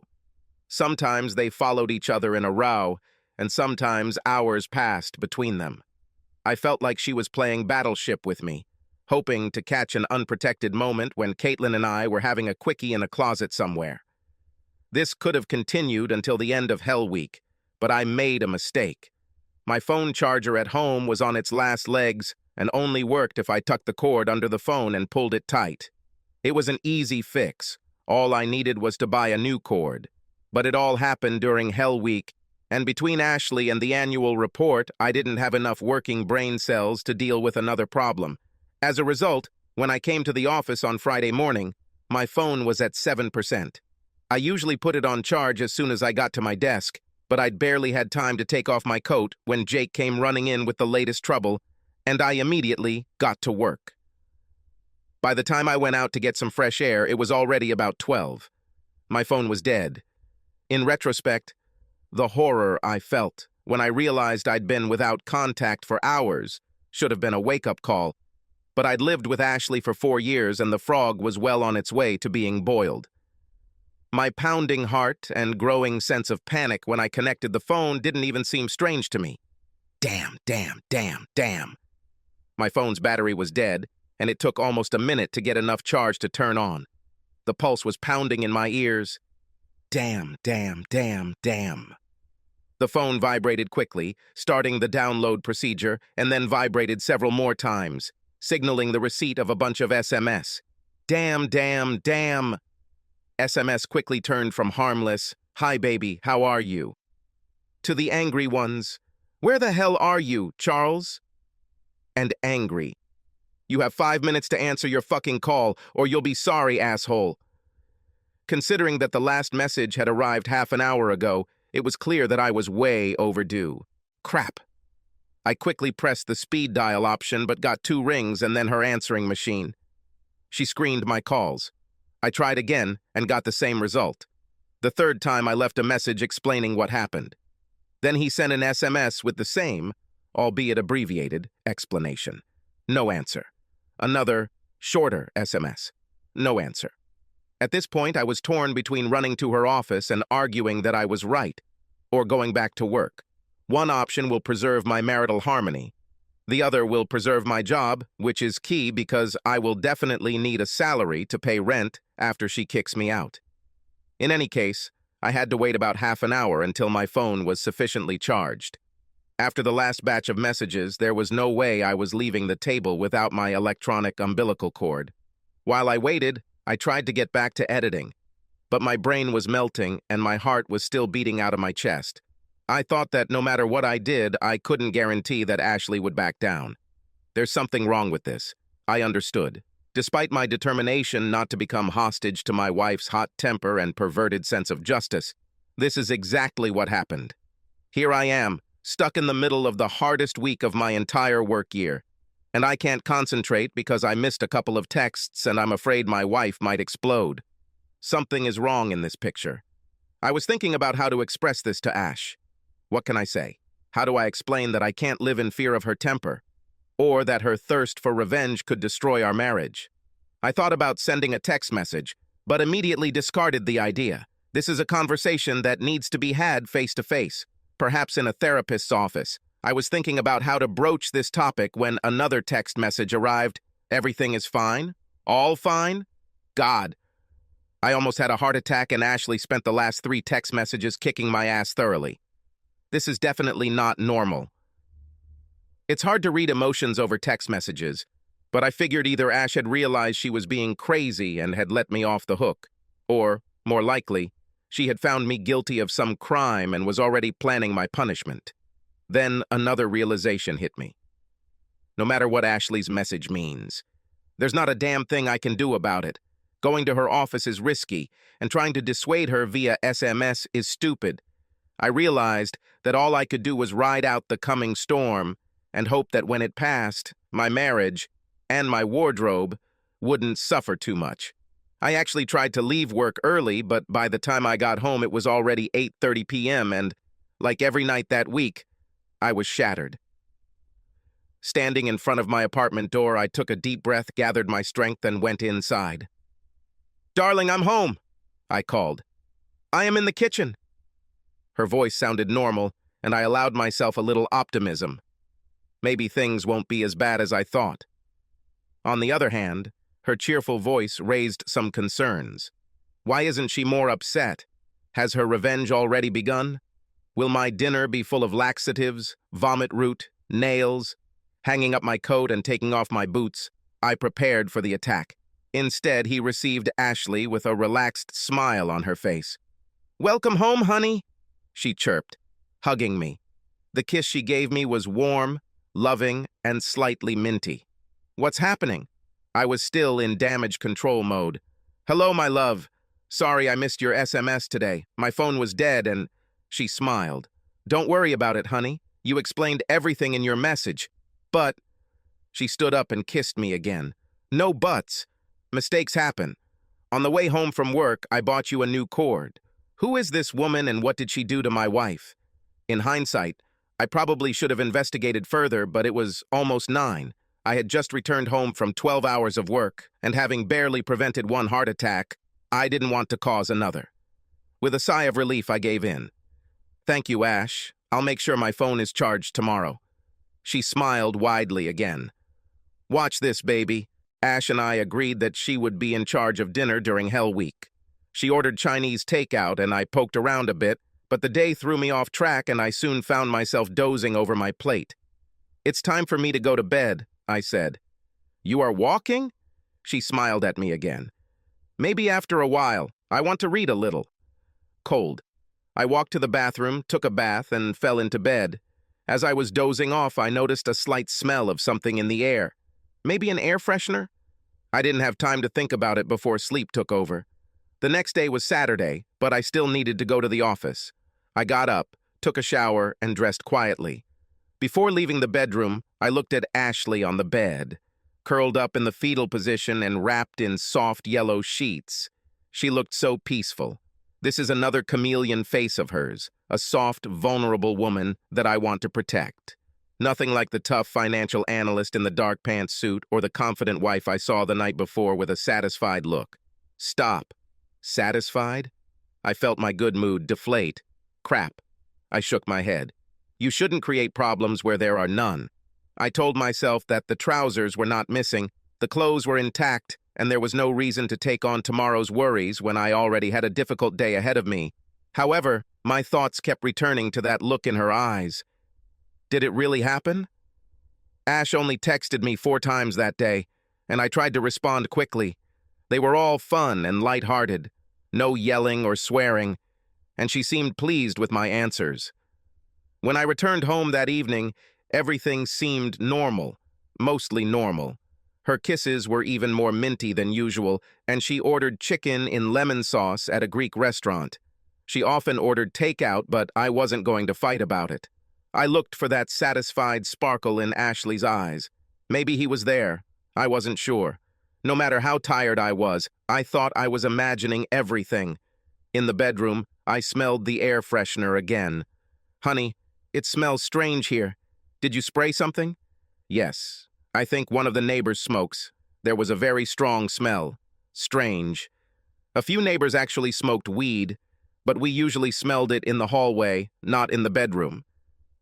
Sometimes they followed each other in a row, and sometimes hours passed between them. I felt like she was playing battleship with me, hoping to catch an unprotected moment when Caitlin and I were having a quickie in a closet somewhere. This could have continued until the end of Hell Week, but I made a mistake. My phone charger at home was on its last legs and only worked if I tucked the cord under the phone and pulled it tight. It was an easy fix. All I needed was to buy a new cord. But it all happened during Hell Week, and between Ashley and the annual report, I didn't have enough working brain cells to deal with another problem. As a result, when I came to the office on Friday morning, my phone was at 7%. I usually put it on charge as soon as I got to my desk, but I'd barely had time to take off my coat when Jake came running in with the latest trouble, and I immediately got to work. By the time I went out to get some fresh air, it was already about 12. My phone was dead. In retrospect, the horror I felt when I realized I'd been without contact for hours should have been a wake-up call, but I'd lived with Ashley for 4 years and the frog was well on its way to being boiled. My pounding heart and growing sense of panic when I connected the phone didn't even seem strange to me. Damn. My phone's battery was dead, and it took almost a minute to get enough charge to turn on. The pulse was pounding in my ears. Damn. The phone vibrated quickly, starting the download procedure, and then vibrated several more times, signaling the receipt of a bunch of SMS. Damn. SMS quickly turned from harmless, "Hi baby, how are you?" to the angry ones, "Where the hell are you, Charles?" And angry, "You have 5 minutes to answer your fucking call, or you'll be sorry, asshole." Considering that the last message had arrived half an hour ago, it was clear that I was way overdue. Crap. I quickly pressed the speed dial option but got 2 rings and then her answering machine. She screened my calls. I tried again and got the same result. The 3rd time I left a message explaining what happened. Then he sent an SMS with the same, albeit abbreviated, explanation. No answer. Another, shorter SMS. No answer. At this point, I was torn between running to her office and arguing that I was right, or going back to work. One option will preserve my marital harmony. The other will preserve my job, which is key because I will definitely need a salary to pay rent after she kicks me out. In any case, I had to wait about half an hour until my phone was sufficiently charged. After the last batch of messages, there was no way I was leaving the table without my electronic umbilical cord. While I waited, I tried to get back to editing, but my brain was melting and my heart was still beating out of my chest. I thought that no matter what I did, I couldn't guarantee that Ashley would back down. There's something wrong with this. I understood. Despite my determination not to become hostage to my wife's hot temper and perverted sense of justice, this is exactly what happened. Here I am, stuck in the middle of the hardest week of my entire work year, and I can't concentrate because I missed a couple of texts and I'm afraid my wife might explode. Something is wrong in this picture. I was thinking about how to express this to Ash. What can I say? How do I explain that I can't live in fear of her temper? Or that her thirst for revenge could destroy our marriage? I thought about sending a text message, but immediately discarded the idea. This is a conversation that needs to be had face-to-face, perhaps in a therapist's office. I was thinking about how to broach this topic when another text message arrived. Everything is fine? All fine? God. I almost had a heart attack and Ashley spent the last 3 text messages kicking my ass thoroughly. This is definitely not normal. It's hard to read emotions over text messages, but I figured either Ash had realized she was being crazy and had let me off the hook, or, more likely, she had found me guilty of some crime and was already planning my punishment. Then another realization hit me. No matter what Ashley's message means, there's not a damn thing I can do about it. Going to her office is risky, and trying to dissuade her via SMS is stupid. I realized that all I could do was ride out the coming storm and hope that when it passed, my marriage and my wardrobe wouldn't suffer too much. I actually tried to leave work early, but by the time I got home, it was already 8:30 p.m., and, like every night that week, I was shattered. Standing in front of my apartment door, I took a deep breath, gathered my strength, and went inside. "Darling, I'm home," I called. "I am in the kitchen." Her voice sounded normal, and I allowed myself a little optimism. Maybe things won't be as bad as I thought. On the other hand, her cheerful voice raised some concerns. Why isn't she more upset? Has her revenge already begun? Will my dinner be full of laxatives, vomit root, nails? Hanging up my coat and taking off my boots, I prepared for the attack. Instead, he received Ashley with a relaxed smile on her face. "Welcome home, honey," she chirped, hugging me. The kiss she gave me was warm, loving, and slightly minty. What's happening? I was still in damage control mode. "Hello, my love. Sorry I missed your SMS today. My phone was dead and..." She smiled. "Don't worry about it, honey. You explained everything in your message. But..." She stood up and kissed me again. "No buts. Mistakes happen. On the way home from work, I bought you a new cord. Who is this woman and what did she do to my wife?" In hindsight, I probably should have investigated further, but it was almost 9. I had just returned home from 12 hours of work, and having barely prevented one heart attack, I didn't want to cause another. With a sigh of relief, I gave in. "Thank you, Ash. I'll make sure my phone is charged tomorrow." She smiled widely again. "Watch this, baby." Ash and I agreed that she would be in charge of dinner during Hell Week. She ordered Chinese takeout, and I poked around a bit, but the day threw me off track and I soon found myself dozing over my plate. "It's time for me to go to bed," I said. "You are walking?" She smiled at me again. "Maybe after a while. I want to read a little." Cold. I walked to the bathroom, took a bath, and fell into bed. As I was dozing off, I noticed a slight smell of something in the air. Maybe an air freshener? I didn't have time to think about it before sleep took over. The next day was Saturday, but I still needed to go to the office. I got up, took a shower, and dressed quietly. Before leaving the bedroom, I looked at Ashley on the bed, curled up in the fetal position and wrapped in soft yellow sheets. She looked so peaceful. This is another chameleon face of hers, a soft, vulnerable woman that I want to protect. Nothing like the tough financial analyst in the dark pants suit or the confident wife I saw the night before with a satisfied look. Stop. Satisfied? I felt my good mood deflate. Crap. I shook my head. You shouldn't create problems where there are none. I told myself that the trousers were not missing, the clothes were intact, and there was no reason to take on tomorrow's worries when I already had a difficult day ahead of me. However, my thoughts kept returning to that look in her eyes. Did it really happen? Ash only texted me 4 times that day, and I tried to respond quickly. They were all fun and lighthearted. no yelling or swearing, and she seemed pleased with my answers. When I returned home that evening, everything seemed normal, mostly normal. Her kisses were even more minty than usual, and she ordered chicken in lemon sauce at a Greek restaurant. She often ordered takeout, but I wasn't going to fight about it. I looked for that satisfied sparkle in Ashley's eyes. Maybe he was there. I wasn't sure. No matter how tired I was, I thought I was imagining everything. In the bedroom, I smelled the air freshener again. "Honey, it smells strange here. Did you spray something?" "Yes. I think one of the neighbors smokes. There was a very strong smell. Strange. A few neighbors actually smoked weed, but we usually smelled it in the hallway, not in the bedroom."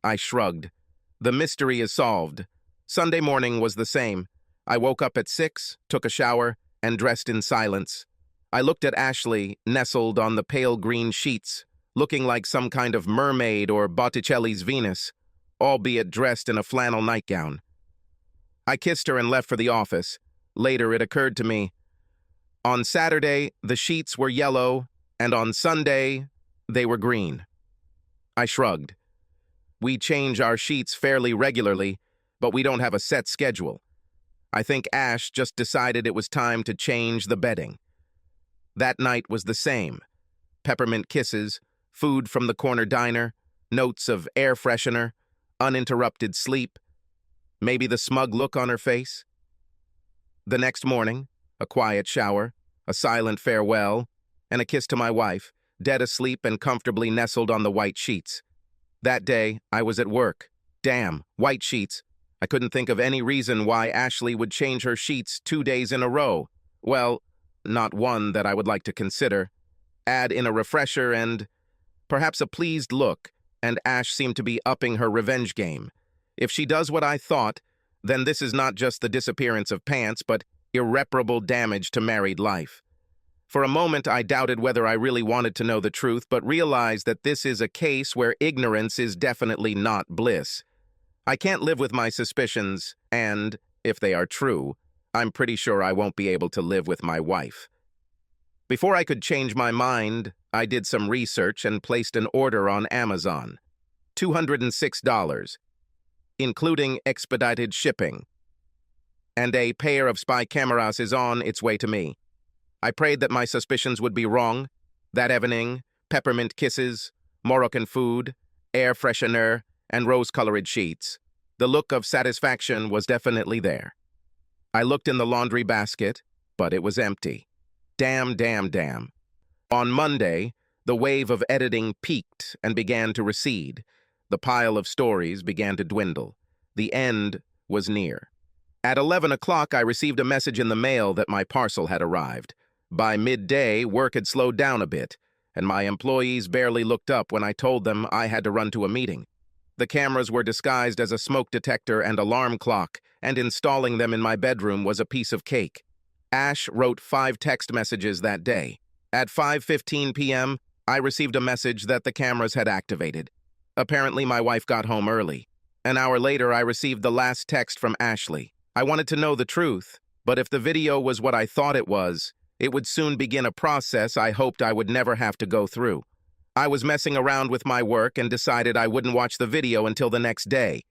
I shrugged. The mystery is solved. Sunday morning was the same. I woke up at 6, took a shower, and dressed in silence. I looked at Ashley, nestled on the pale green sheets, looking like some kind of mermaid or Botticelli's Venus, albeit dressed in a flannel nightgown. I kissed her and left for the office. Later, it occurred to me, on Saturday, the sheets were yellow, and on Sunday, they were green. I shrugged. We change our sheets fairly regularly, but we don't have a set schedule. I think Ash just decided it was time to change the bedding. That night was the same. Peppermint kisses, food from the corner diner, notes of air freshener, uninterrupted sleep, maybe the smug look on her face. The next morning, a quiet shower, a silent farewell, and a kiss to my wife, dead asleep and comfortably nestled on the white sheets. That day, I was at work. Damn, white sheets. I couldn't think of any reason why Ashley would change her sheets 2 days in a row. Well, not one that I would like to consider. Add in a refresher and perhaps a pleased look, and Ash seemed to be upping her revenge game. If she does what I thought, then this is not just the disappearance of pants, but irreparable damage to married life. For a moment, I doubted whether I really wanted to know the truth, but realized that this is a case where ignorance is definitely not bliss. I can't live with my suspicions, and, if they are true, I'm pretty sure I won't be able to live with my wife. Before I could change my mind, I did some research and placed an order on Amazon. $206, including expedited shipping. And a pair of spy cameras is on its way to me. I prayed that my suspicions would be wrong. That evening, peppermint kisses, Moroccan food, air freshener, and rose-colored sheets. The look of satisfaction was definitely there. I looked in the laundry basket, but it was empty. Damn, damn, damn. On Monday, the wave of editing peaked and began to recede. The pile of stories began to dwindle. The end was near. At 11 o'clock, I received a message in the mail that my parcel had arrived. By midday, work had slowed down a bit, and my employees barely looked up when I told them I had to run to a meeting. The cameras were disguised as a smoke detector and alarm clock, and installing them in my bedroom was a piece of cake. Ash wrote 5 text messages that day. At 5:15 p.m., I received a message that the cameras had activated. Apparently, my wife got home early. An hour later, I received the last text from Ashley. I wanted to know the truth, but if the video was what I thought it was, it would soon begin a process I hoped I would never have to go through. I was messing around with my work and decided I wouldn't watch the video until the next day.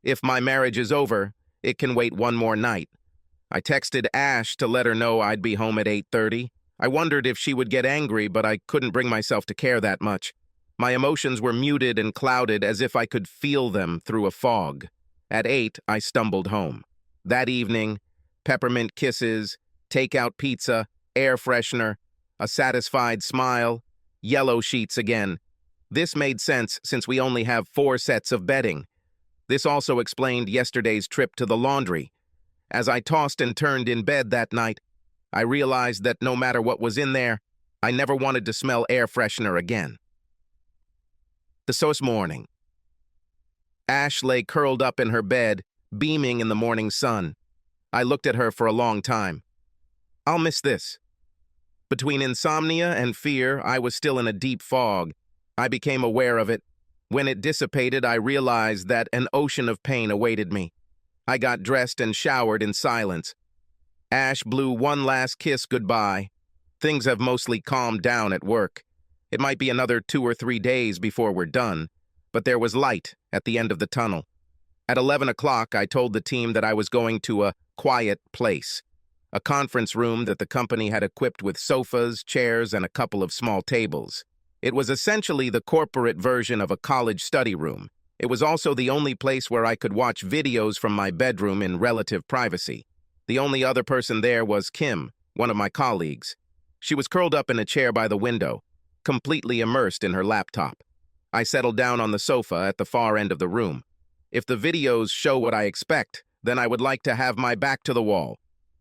If my marriage is over, it can wait one more night. I texted Ash to let her know I'd be home at 8:30. I wondered if she would get angry, but I couldn't bring myself to care that much. My emotions were muted and clouded as if I could feel them through a fog. At 8, I stumbled home. That evening, peppermint kisses, takeout pizza, air freshener, a satisfied smile, yellow sheets again. This made sense since we only have 4 sets of bedding. This also explained yesterday's trip to the laundry. As I tossed and turned in bed that night, I realized that no matter what was in there, I never wanted to smell air freshener again. The next morning. Ash lay curled up in her bed, beaming in the morning sun. I looked at her for a long time. I'll miss this. Between insomnia and fear, I was still in a deep fog. I became aware of it. When it dissipated, I realized that an ocean of pain awaited me. I got dressed and showered in silence. Ash blew one last kiss goodbye. Things have mostly calmed down at work. It might be another 2 or 3 days before we're done, but there was light at the end of the tunnel. At 11 o'clock, I told the team that I was going to a quiet place, a conference room that the company had equipped with sofas, chairs, and a couple of small tables. It was essentially the corporate version of a college study room. It was also the only place where I could watch videos from my bedroom in relative privacy. The only other person there was Kim, one of my colleagues. She was curled up in a chair by the window, completely immersed in her laptop. I settled down on the sofa at the far end of the room. If the videos show what I expect, then I would like to have my back to the wall.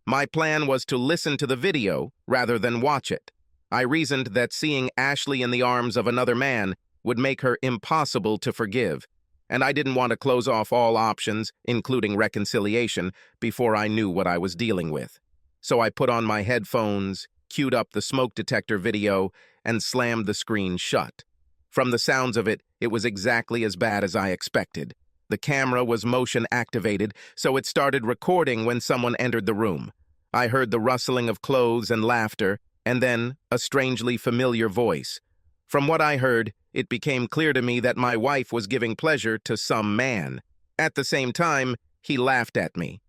My plan was to listen to the video rather than watch it. I reasoned that seeing Ashley in the arms of another man would make her impossible to forgive, and I didn't want to close off all options, including reconciliation, before I knew what I was dealing with. So I put on my headphones, queued up the smoke detector video, and slammed the screen shut. From the sounds of it, it was exactly as bad as I expected. The camera was motion-activated, so it started recording when someone entered the room. I heard the rustling of clothes and laughter, and then a strangely familiar voice. From what I heard, it became clear to me that my wife was giving pleasure to some man. At the same time, he laughed at me.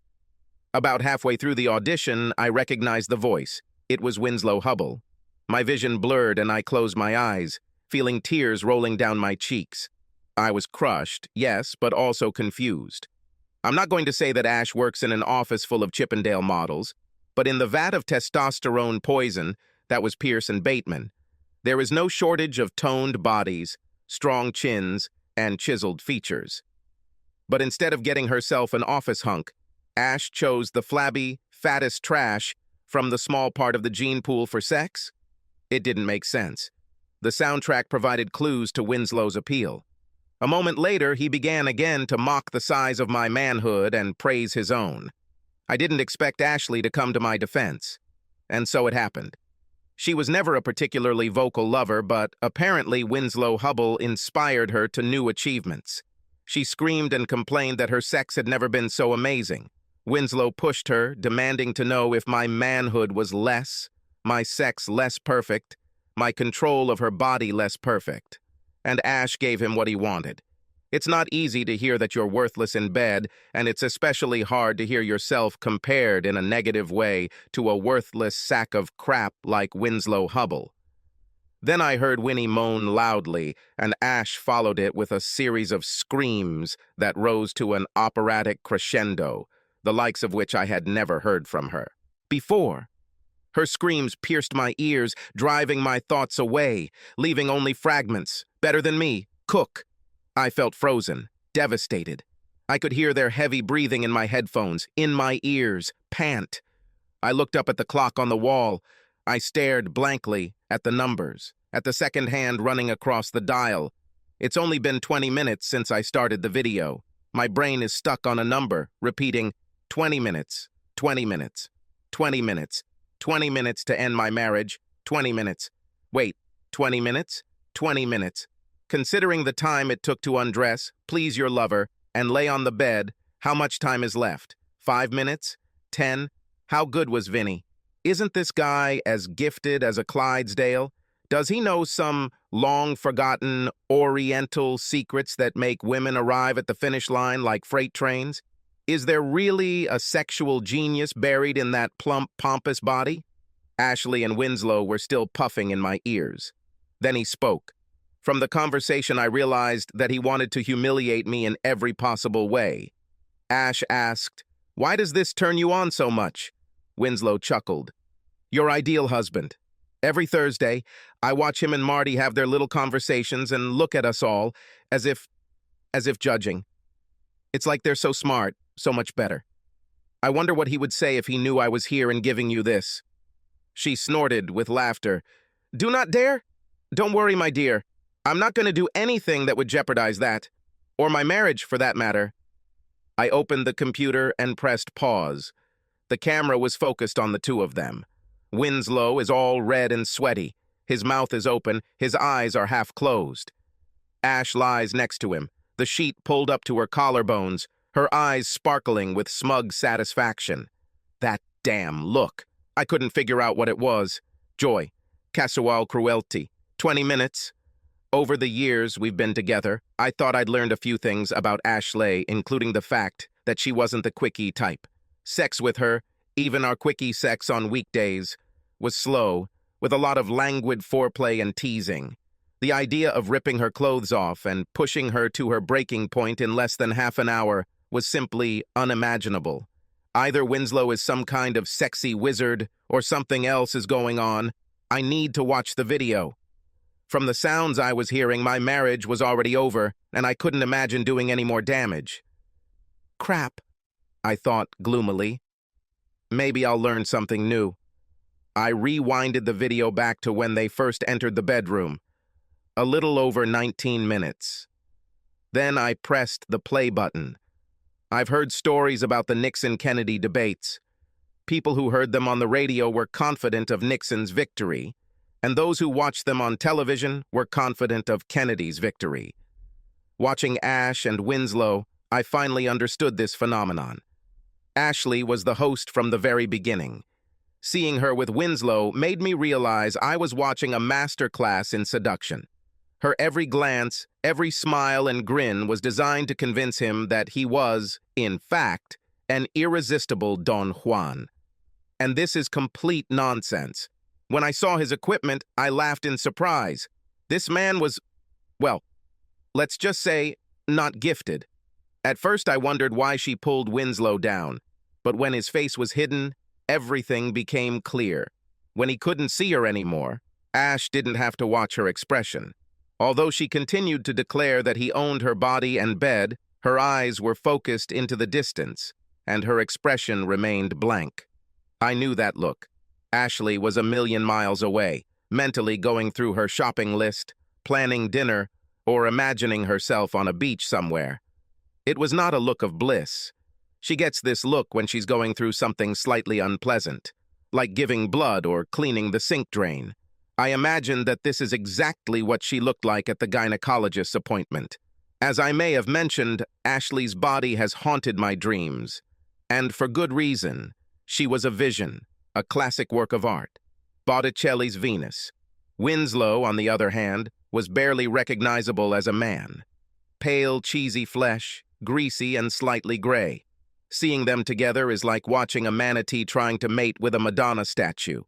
About halfway through the audition, I recognized the voice. It was Winslow Hubble. My vision blurred and I closed my eyes, feeling tears rolling down my cheeks. I was crushed, yes, but also confused. I'm not going to say that Ash works in an office full of Chippendale models, but in the vat of testosterone poison that was Pierce and Bateman, there is no shortage of toned bodies, strong chins, and chiseled features. But instead of getting herself an office hunk, Ash chose the flabby, fattest trash from the small part of the gene pool for sex? It didn't make sense. The soundtrack provided clues to Winslow's appeal. A moment later, he began again to mock the size of my manhood and praise his own. I didn't expect Ashley to come to my defense. And so it happened. She was never a particularly vocal lover, but apparently Winslow Hubble inspired her to new achievements. She screamed and complained that her sex had never been so amazing. Winslow pushed her, demanding to know if my manhood was less, my sex less perfect, my control of her body less perfect. And Ash gave him what he wanted. It's not easy to hear that you're worthless in bed, and it's especially hard to hear yourself compared in a negative way to a worthless sack of crap like Winslow Hubble. Then I heard Winnie moan loudly, and Ash followed it with a series of screams that rose to an operatic crescendo, the likes of which I had never heard from her before. Her screams pierced my ears, driving my thoughts away, leaving only fragments. Better than me, cook. I felt frozen, devastated. I could hear their heavy breathing in my headphones, in my ears, pant. I looked up at the clock on the wall. I stared blankly at the numbers, at the second hand running across the dial. It's only been 20 minutes since I started the video. My brain is stuck on a number, repeating 20 minutes, 20 minutes, 20 minutes, 20 minutes to end my marriage, 20 minutes. Wait, 20 minutes? 20 minutes. Considering the time it took to undress, please your lover, and lay on the bed, how much time is left? 5 minutes? 10? How good was Vinny? Isn't this guy as gifted as a Clydesdale? Does he know some long-forgotten oriental secrets that make women arrive at the finish line like freight trains? Is there really a sexual genius buried in that plump, pompous body? Ashley and Winslow were still puffing in my ears. Then he spoke. From the conversation, I realized that he wanted to humiliate me in every possible way. Ash asked, "Why does this turn you on so much?" Winslow chuckled. "Your ideal husband. Every Thursday, I watch him and Marty have their little conversations and look at us all as if judging. It's like they're so smart, so much better. I wonder what he would say if he knew I was here and giving you this." She snorted with laughter. "Do not dare? Don't worry, my dear. I'm not going to do anything that would jeopardize that. Or my marriage, for that matter." I opened the computer and pressed pause. The camera was focused on the two of them. Winslow is all red and sweaty. His mouth is open, his eyes are half closed. Ash lies next to him, the sheet pulled up to her collarbones, her eyes sparkling with smug satisfaction. That damn look. I couldn't figure out what it was. Joy. Casual cruelty. 20 minutes. Over the years we've been together, I thought I'd learned a few things about Ashley, including the fact that she wasn't the quickie type. Sex with her, even our quickie sex on weekdays, was slow, with a lot of languid foreplay and teasing. The idea of ripping her clothes off and pushing her to her breaking point in less than half an hour was simply unimaginable. Either Winslow is some kind of sexy wizard or something else is going on. I need to watch the video. From the sounds I was hearing, my marriage was already over, and I couldn't imagine doing any more damage. Crap, I thought gloomily. Maybe I'll learn something new. I rewinded the video back to when they first entered the bedroom. A little over 19 minutes. Then I pressed the play button. I've heard stories about the Nixon-Kennedy debates. People who heard them on the radio were confident of Nixon's victory, and those who watched them on television were confident of Kennedy's victory. Watching Ash and Winslow, I finally understood this phenomenon. Ashley was the host from the very beginning. Seeing her with Winslow made me realize I was watching a masterclass in seduction. Her every glance, every smile and grin was designed to convince him that he was, in fact, an irresistible Don Juan. And this is complete nonsense. When I saw his equipment, I laughed in surprise. This man was, well, let's just say, not gifted. At first I wondered why she pulled Winslow down, but when his face was hidden, everything became clear. When he couldn't see her anymore, Ash didn't have to watch her expression. Although she continued to declare that he owned her body and bed, her eyes were focused into the distance, and her expression remained blank. I knew that look. Ashley was a million miles away, mentally going through her shopping list, planning dinner, or imagining herself on a beach somewhere. It was not a look of bliss. She gets this look when she's going through something slightly unpleasant, like giving blood or cleaning the sink drain. I imagine that this is exactly what she looked like at the gynecologist's appointment. As I may have mentioned, Ashley's body has haunted my dreams. And for good reason. She was a vision, a classic work of art. Botticelli's Venus. Winslow, on the other hand, was barely recognizable as a man. Pale, cheesy flesh, greasy and slightly gray. Seeing them together is like watching a manatee trying to mate with a Madonna statue.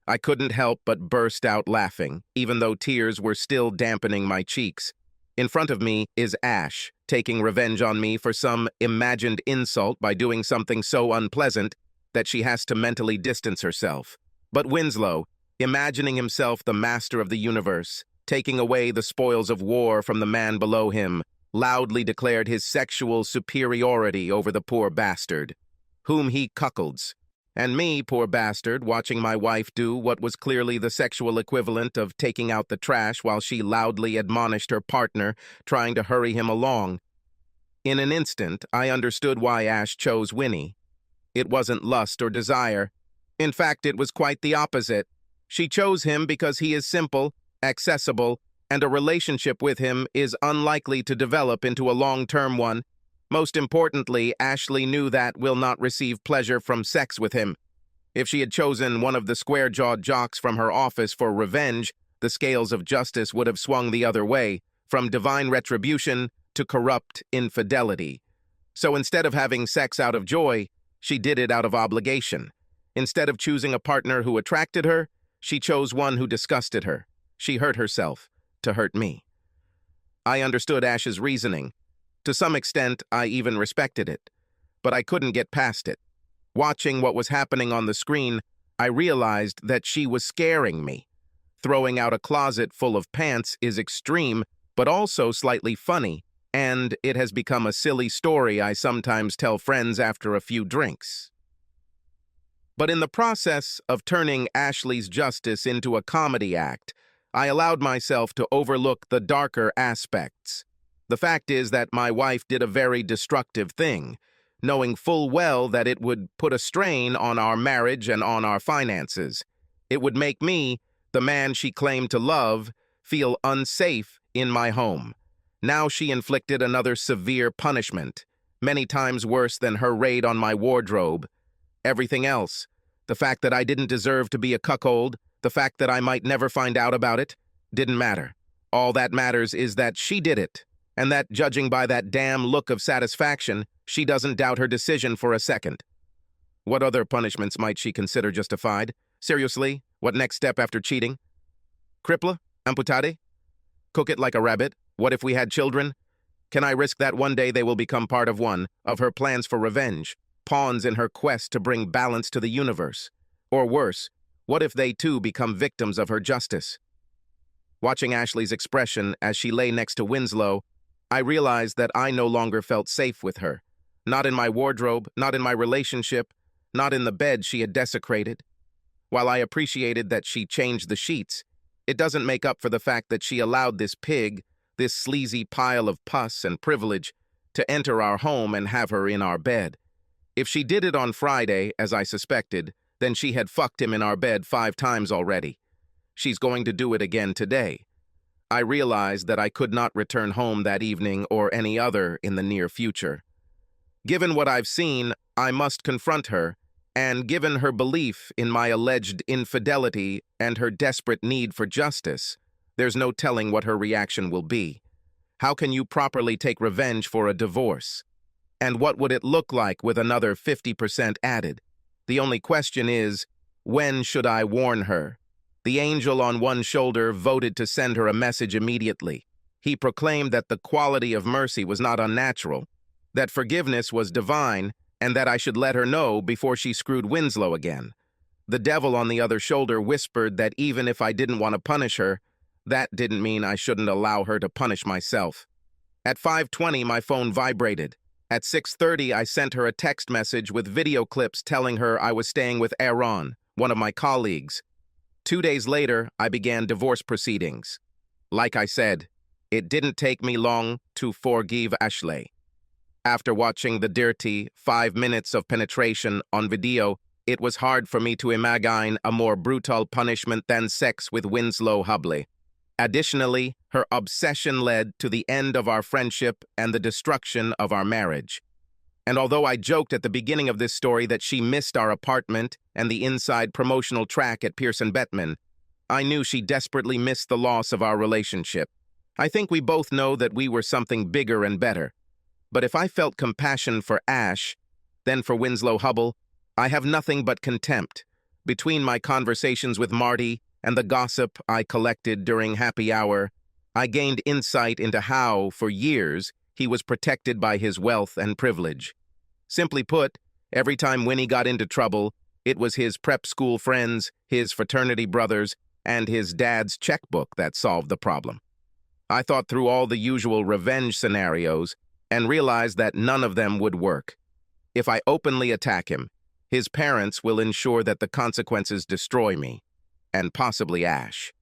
I couldn't help but burst out laughing, even though tears were still dampening my cheeks. In front of me is Ash, taking revenge on me for some imagined insult by doing something so unpleasant that she has to mentally distance herself. But Winslow, imagining himself the master of the universe, taking away the spoils of war from the man below him, loudly declared his sexual superiority over the poor bastard, whom he cuckolds. And me, poor bastard, watching my wife do what was clearly the sexual equivalent of taking out the trash while she loudly admonished her partner, trying to hurry him along. In an instant, I understood why Ash chose Winnie. It wasn't lust or desire. In fact, it was quite the opposite. She chose him because he is simple, accessible, and a relationship with him is unlikely to develop into a long-term one. Most importantly, Ashley knew that will not receive pleasure from sex with him. If she had chosen one of the square-jawed jocks from her office for revenge, the scales of justice would have swung the other way, from divine retribution to corrupt infidelity. So instead of having sex out of joy, she did it out of obligation. Instead of choosing a partner who attracted her, she chose one who disgusted her. She hurt herself to hurt me. I understood Ash's reasoning. To some extent, I even respected it. But I couldn't get past it. Watching what was happening on the screen, I realized that she was scaring me. Throwing out a closet full of pants is extreme, but also slightly funny, and it has become a silly story I sometimes tell friends after a few drinks. But in the process of turning Ashley's justice into a comedy act, I allowed myself to overlook the darker aspects. The fact is that my wife did a very destructive thing, knowing full well that it would put a strain on our marriage and on our finances. It would make me, the man she claimed to love, feel unsafe in my home. Now she inflicted another severe punishment, many times worse than her raid on my wardrobe. Everything else, the fact that I didn't deserve to be a cuckold, The fact that I might never find out about it didn't matter. All that matters is that she did it, and that, judging by that damn look of satisfaction, she doesn't doubt her decision for a second. What other punishments might she consider justified? Seriously, what next step after cheating? Cripple? Amputate? Cook it like a rabbit? What if we had children? Can I risk that one day they will become part of one of her plans for revenge, pawns in her quest to bring balance to the universe? Or worse, what if they too become victims of her justice? Watching Ashley's expression as she lay next to Winslow, I realized that I no longer felt safe with her. Not in my wardrobe, not in my relationship, not in the bed she had desecrated. While I appreciated that she changed the sheets, it doesn't make up for the fact that she allowed this pig, this sleazy pile of pus and privilege, to enter our home and have her in our bed. If she did it on Friday, as I suspected, then she had fucked him in our bed 5 times already. She's going to do it again today. I realized that I could not return home that evening or any other in the near future. Given what I've seen, I must confront her, and given her belief in my alleged infidelity and her desperate need for justice, there's no telling what her reaction will be. How can you properly take revenge for a divorce? And what would it look like with another 50% added? The only question is, when should I warn her? The angel on one shoulder voted to send her a message immediately. He proclaimed that the quality of mercy was not unnatural, that forgiveness was divine, and that I should let her know before she screwed Winslow again. The devil on the other shoulder whispered that even if I didn't want to punish her, that didn't mean I shouldn't allow her to punish myself. At 5:20, my phone vibrated. At 6:30, I sent her a text message with video clips telling her I was staying with Aaron, one of my colleagues. 2 days later, I began divorce proceedings. Like I said, it didn't take me long to forgive Ashley. After watching the dirty 5 minutes of penetration on video, it was hard for me to imagine a more brutal punishment than sex with Winslow Hubley. Additionally, her obsession led to the end of our friendship and the destruction of our marriage. And although I joked at the beginning of this story that she missed our apartment and the inside promotional track at Pearson Bettman, I knew she desperately missed the loss of our relationship. I think we both know that we were something bigger and better. But if I felt compassion for Ash, then for Winslow Hubbell, I have nothing but contempt. Between my conversations with Marty and the gossip I collected during happy hour, I gained insight into how, for years, he was protected by his wealth and privilege. Simply put, every time Winnie got into trouble, it was his prep school friends, his fraternity brothers, and his dad's checkbook that solved the problem. I thought through all the usual revenge scenarios and realized that none of them would work. If I openly attack him, his parents will ensure that the consequences destroy me, and possibly Ash.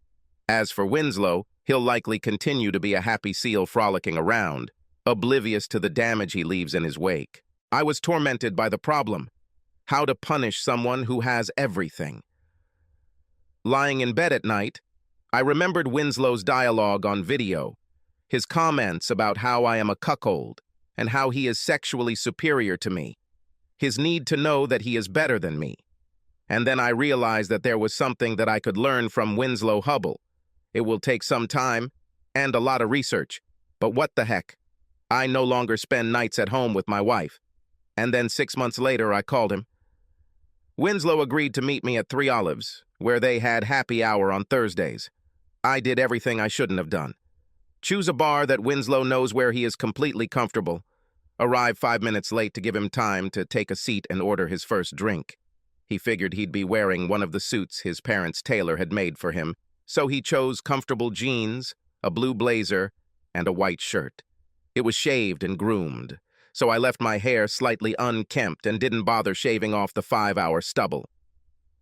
As for Winslow, he'll likely continue to be a happy seal frolicking around, oblivious to the damage he leaves in his wake. I was tormented by the problem: how to punish someone who has everything. Lying in bed at night, I remembered Winslow's dialogue on video, his comments about how I am a cuckold and how he is sexually superior to me, his need to know that he is better than me. And then I realized that there was something that I could learn from Winslow Hubbell. It will take some time and a lot of research, but what the heck? I no longer spend nights at home with my wife. And then 6 months later, I called him. Winslow agreed to meet me at 3 Olives, where they had happy hour on Thursdays. I did everything I shouldn't have done. Choose a bar that Winslow knows where he is completely comfortable. Arrive 5 minutes late to give him time to take a seat and order his first drink. He figured he'd be wearing one of the suits his parents' tailor had made for him, so he chose comfortable jeans, a blue blazer, and a white shirt. It was shaved and groomed, so I left my hair slightly unkempt and didn't bother shaving off the 5-hour stubble.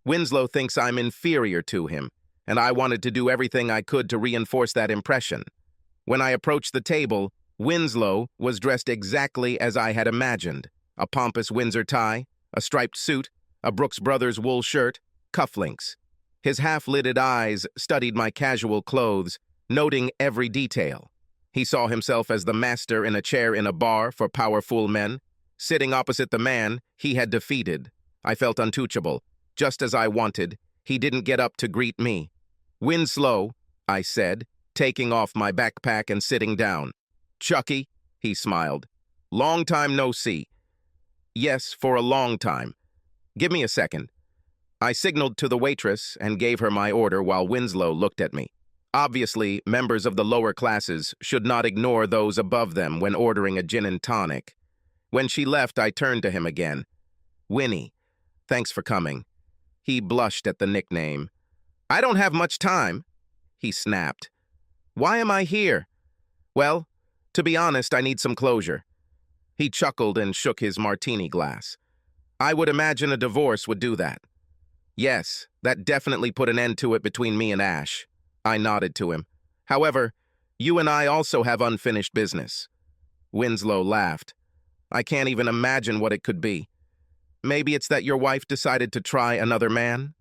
Winslow thinks I'm inferior to him, and I wanted to do everything I could to reinforce that impression. When I approached the table, Winslow was dressed exactly as I had imagined: a pompous Windsor tie, a striped suit, a Brooks Brothers wool shirt, cufflinks. His half-lidded eyes studied my casual clothes, noting every detail. He saw himself as the master in a chair in a bar for powerful men, sitting opposite the man he had defeated. I felt untouchable. Just as I wanted, He didn't get up to greet me. "Winslow," I said, taking off my backpack and sitting down. "Chucky," he smiled. "Long time no see." "Yes, for a long time. Give me a second." I signaled to the waitress and gave her my order while Winslow looked at me. Obviously, members of the lower classes should not ignore those above them when ordering a gin and tonic. When she left, I turned to him again. "Winnie, thanks for coming." He blushed at the nickname. "I don't have much time," he snapped. "Why am I here?" "Well, to be honest, I need some closure." He chuckled and shook his martini glass. "I would imagine a divorce would do that." "Yes, that definitely put an end to it between me and Ash." I nodded to him. "However, you and I also have unfinished business." Winslow laughed. "I can't even imagine what it could be. Maybe it's that your wife decided to try another man?"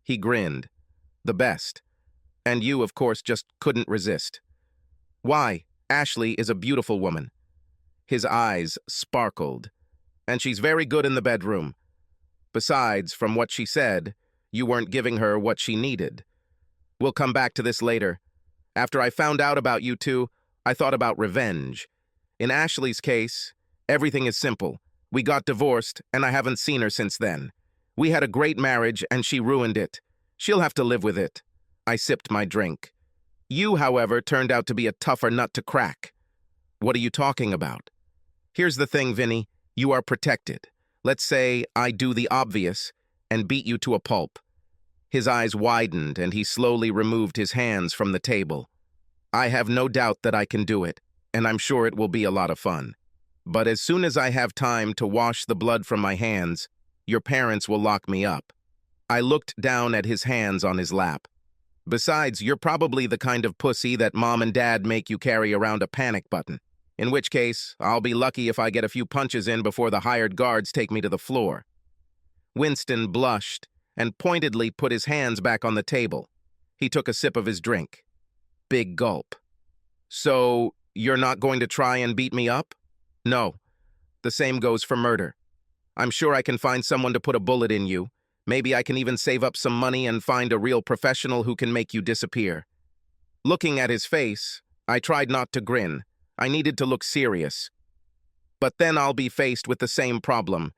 He grinned. "The best. And you, of course, just couldn't resist." "Why? Ashley is a beautiful woman." His eyes sparkled. "And she's very good in the bedroom. Besides, from what she said, you weren't giving her what she needed. We'll come back to this later. After I found out about you two, I thought about revenge. In Ashley's case, everything is simple. We got divorced, and I haven't seen her since then. We had a great marriage, and she ruined it. She'll have to live with it." I sipped my drink. "You, however, turned out to be a tougher nut to crack." "What are you talking about?" "Here's the thing, Vinny. You are protected. Let's say I do the obvious and beat you to a pulp." His eyes widened, and he slowly removed his hands from the table. "I have no doubt that I can do it, and I'm sure it will be a lot of fun. But as soon as I have time to wash the blood from my hands, your parents will lock me up." I looked down at his hands on his lap. "Besides, you're probably the kind of pussy that mom and dad make you carry around a panic button. In which case, I'll be lucky if I get a few punches in before the hired guards take me to the floor." Winston blushed and pointedly put his hands back on the table. He took a sip of his drink. Big gulp. "So, you're not going to try and beat me up?" "No. The same goes for murder. I'm sure I can find someone to put a bullet in you. Maybe I can even save up some money and find a real professional who can make you disappear." Looking at his face, I tried not to grin. I needed to look serious. "But then I'll be faced with the same problem.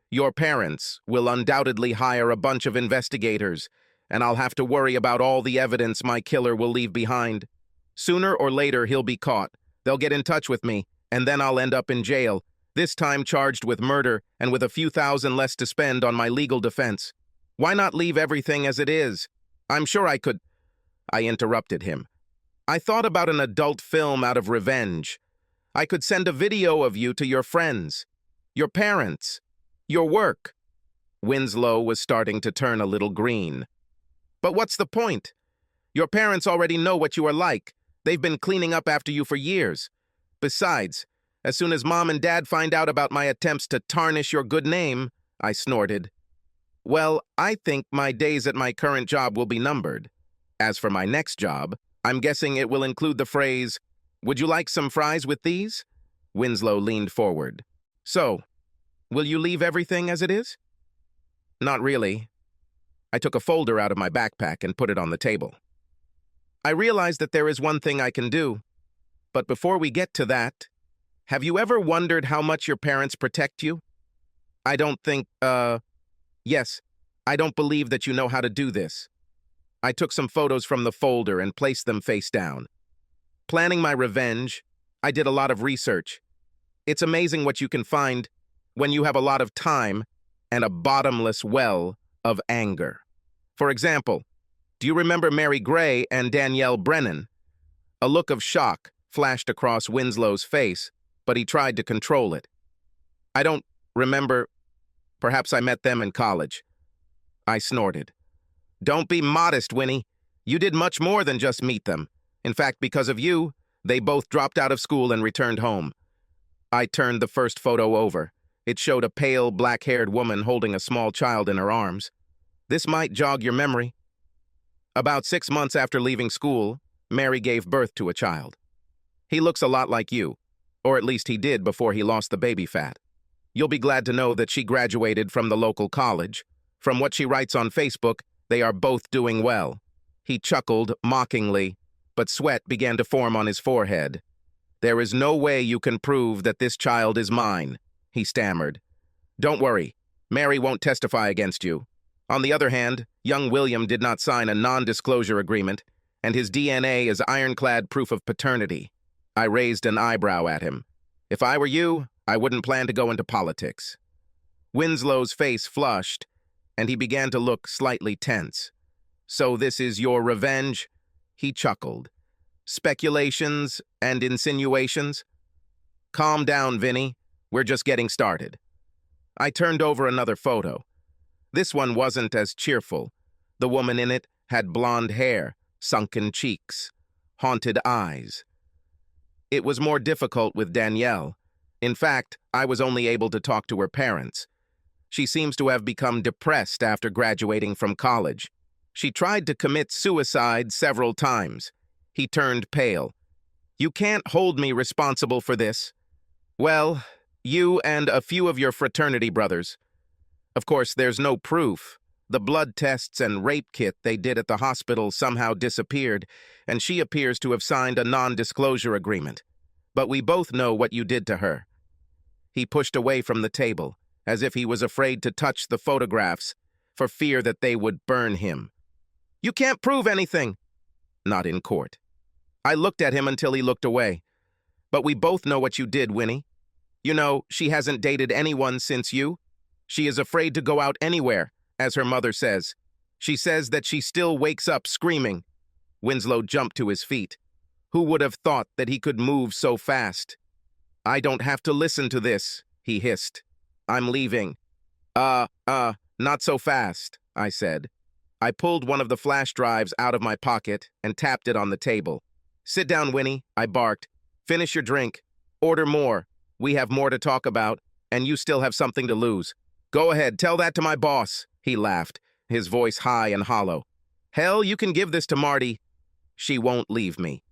Your parents will undoubtedly hire a bunch of investigators, and I'll have to worry about all the evidence my killer will leave behind. Sooner or later, he'll be caught. They'll get in touch with me, and then I'll end up in jail, this time charged with murder and with a few thousand less to spend on my legal defense. Why not leave everything as it is? I'm sure I could—" I interrupted him. "I thought about an adult film out of revenge. I could send a video of you to your friends, your parents, your work." Winslow was starting to turn a little green. "But what's the point? Your parents already know what you are like. They've been cleaning up after you for years. Besides, as soon as Mom and Dad find out about my attempts to tarnish your good name," I snorted. "Well, I think my days at my current job will be numbered. As for my next job, I'm guessing it will include the phrase, 'Would you like some fries with these?'" Winslow leaned forward. "So, will you leave everything as it is?" "Not really." I took a folder out of my backpack and put it on the table. "I realize that there is one thing I can do. But before we get to that, have you ever wondered how much your parents protect you? I don't think, yes, I don't believe that you know how to do this." I took some photos from the folder and placed them face down. Planning my revenge, I did a lot of research. It's amazing what you can find when you have a lot of time and a bottomless well of anger. For example, do you remember Mary Gray and Danielle Brennan? A look of shock flashed across Winslow's face, but he tried to control it. "I don't remember. Perhaps I met them in college." I snorted. "Don't be modest, Winnie. You did much more than just meet them. In fact, because of you, they both dropped out of school and returned home." I turned the first photo over. It showed a pale, black-haired woman holding a small child in her arms. "This might jog your memory." About 6 months after leaving school, Mary gave birth to a child. He looks a lot like you, or at least he did before he lost the baby fat. You'll be glad to know that she graduated from the local college. From what she writes on Facebook, They are both doing well." He chuckled mockingly, but sweat began to form on his forehead. "There is no way you can prove that this child is mine," he stammered. "Don't worry, Mary won't testify against you. On the other hand, young William did not sign a non-disclosure agreement, and his DNA is ironclad proof of paternity." I raised an eyebrow at him. "If I were you, I wouldn't plan to go into politics." Winslow's face flushed, and he began to look slightly tense. "So this is your revenge?" He chuckled. "Speculations and insinuations?" "Calm down, Vinny. We're just getting started." I turned over another photo. This one wasn't as cheerful. The woman in it had blonde hair, sunken cheeks, haunted eyes. It was more difficult with Danielle. In fact, I was only able to talk to her parents. She seems to have become depressed after graduating from college. She tried to commit suicide several times. He turned pale. "You can't hold me responsible for this." "Well, you and a few of your fraternity brothers. Of course, there's no proof. The blood tests and rape kit they did at the hospital somehow disappeared, and she appears to have signed a non-disclosure agreement. But we both know what you did to her." He pushed away from the table, as if he was afraid to touch the photographs, for fear that they would burn him. "You can't prove anything." "Not in court." I looked at him until he looked away. "But we both know what you did, Winnie. You know, she hasn't dated anyone since you. She is afraid to go out anywhere, as her mother says. She says that she still wakes up screaming." Winslow jumped to his feet. Who would have thought that he could move so fast? "I don't have to listen to this," he hissed. "I'm leaving." Not so fast," I said. I pulled one of the flash drives out of my pocket and tapped it on the table. "Sit down, Winnie," I barked. "Finish your drink. Order more. We have more to talk about, and you still have something to lose. Go ahead, tell that to my boss," he laughed, his voice high and hollow. "Hell, you can give this to Marty. She won't leave me."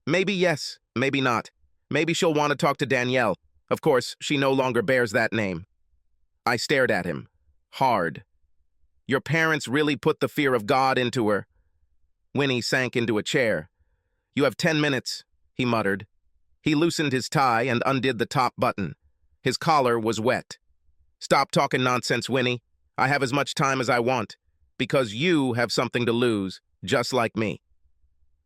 "Maybe yes, maybe not. Maybe she'll want to talk to Danielle. Of course, she no longer bears that name." I stared at him, hard. "Your parents really put the fear of God into her." Winnie sank into a chair. "You have 10 minutes, he muttered. He loosened his tie and undid the top button. His collar was wet. "Stop talking nonsense, Winnie. I have as much time as I want, because you have something to lose, just like me."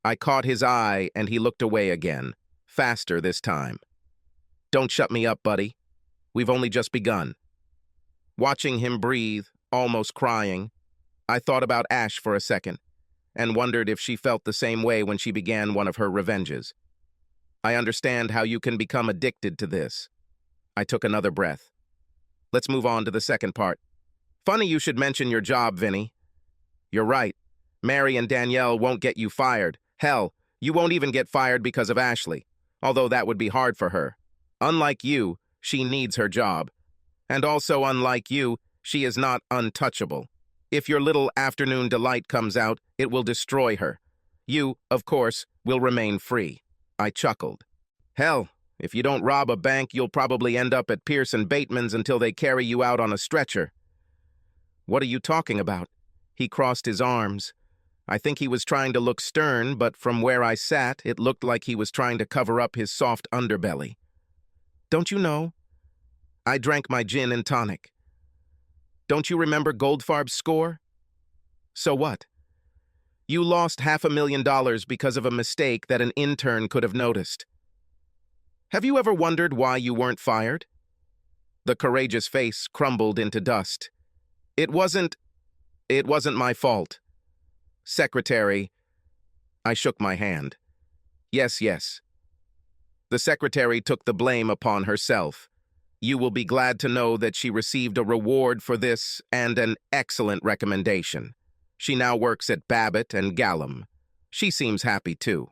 I caught his eye, and he looked away again, faster this time. "Don't shut me up, buddy. We've only just begun." Watching him breathe, almost crying, I thought about Ash for a second, and wondered if she felt the same way when she began one of her revenges. I understand how you can become addicted to this. I took another breath. Let's move on to the second part. Funny you should mention your job, Vinny. You're right. Mary and Danielle won't get you fired. Hell, you won't even get fired because of Ashley, although that would be hard for her. Unlike you, she needs her job. And also, unlike you, she is not untouchable. If your little afternoon delight comes out, it will destroy her. You, of course, will remain free. I chuckled. Hell, if you don't rob a bank, you'll probably end up at Pierce and Bateman's until they carry you out on a stretcher. What are you talking about? He crossed his arms. I think he was trying to look stern, but from where I sat, it looked like he was trying to cover up his soft underbelly. Don't you know? I drank my gin and tonic. Don't you remember Goldfarb's score? So what? You lost $500,000 because of a mistake that an intern could have noticed. Have you ever wondered why you weren't fired? The courageous face crumbled into dust. It wasn't my fault. Secretary, I shook my hand. Yes. The secretary took the blame upon herself. You will be glad to know that she received a reward for this and an excellent recommendation. She now works at Babbitt and Gallum. She seems happy too.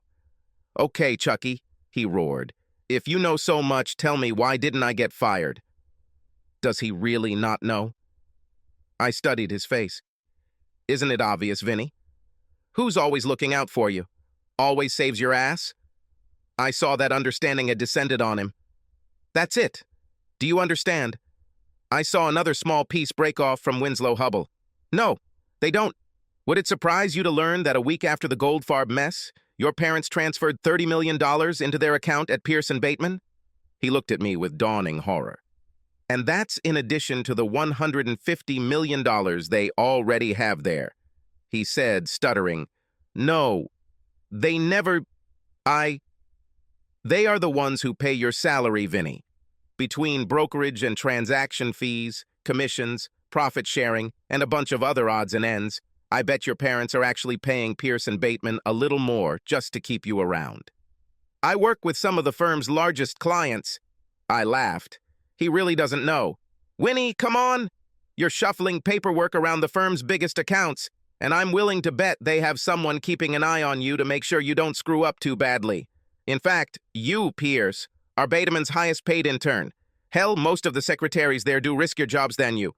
Okay, Chucky, he roared. If you know so much, tell me why didn't I get fired? Does he really not know? I studied his face. Isn't it obvious, Vinny? Who's always looking out for you? Always saves your ass? I saw that understanding had descended on him. That's it. Do you understand? I saw another small piece break off from Winslow Hubble. No, they don't. Would it surprise you to learn that a week after the Goldfarb mess, your parents transferred $30 million into their account at Pierce and Bateman? He looked at me with dawning horror. And that's in addition to the $150 million they already have there. He said, stuttering, "No, they never... They are the ones who pay your salary, Vinny. Between brokerage and transaction fees, commissions, profit sharing, and a bunch of other odds and ends, I bet your parents are actually paying Pierce and Bateman a little more just to keep you around. I work with some of the firm's largest clients." I laughed. He really doesn't know. "Winnie, come on! You're shuffling paperwork around the firm's biggest accounts, and I'm willing to bet they have someone keeping an eye on you to make sure you don't screw up too badly. In fact, you, Pierce, are Bateman's highest-paid intern. Hell, most of the secretaries there do riskier jobs than you.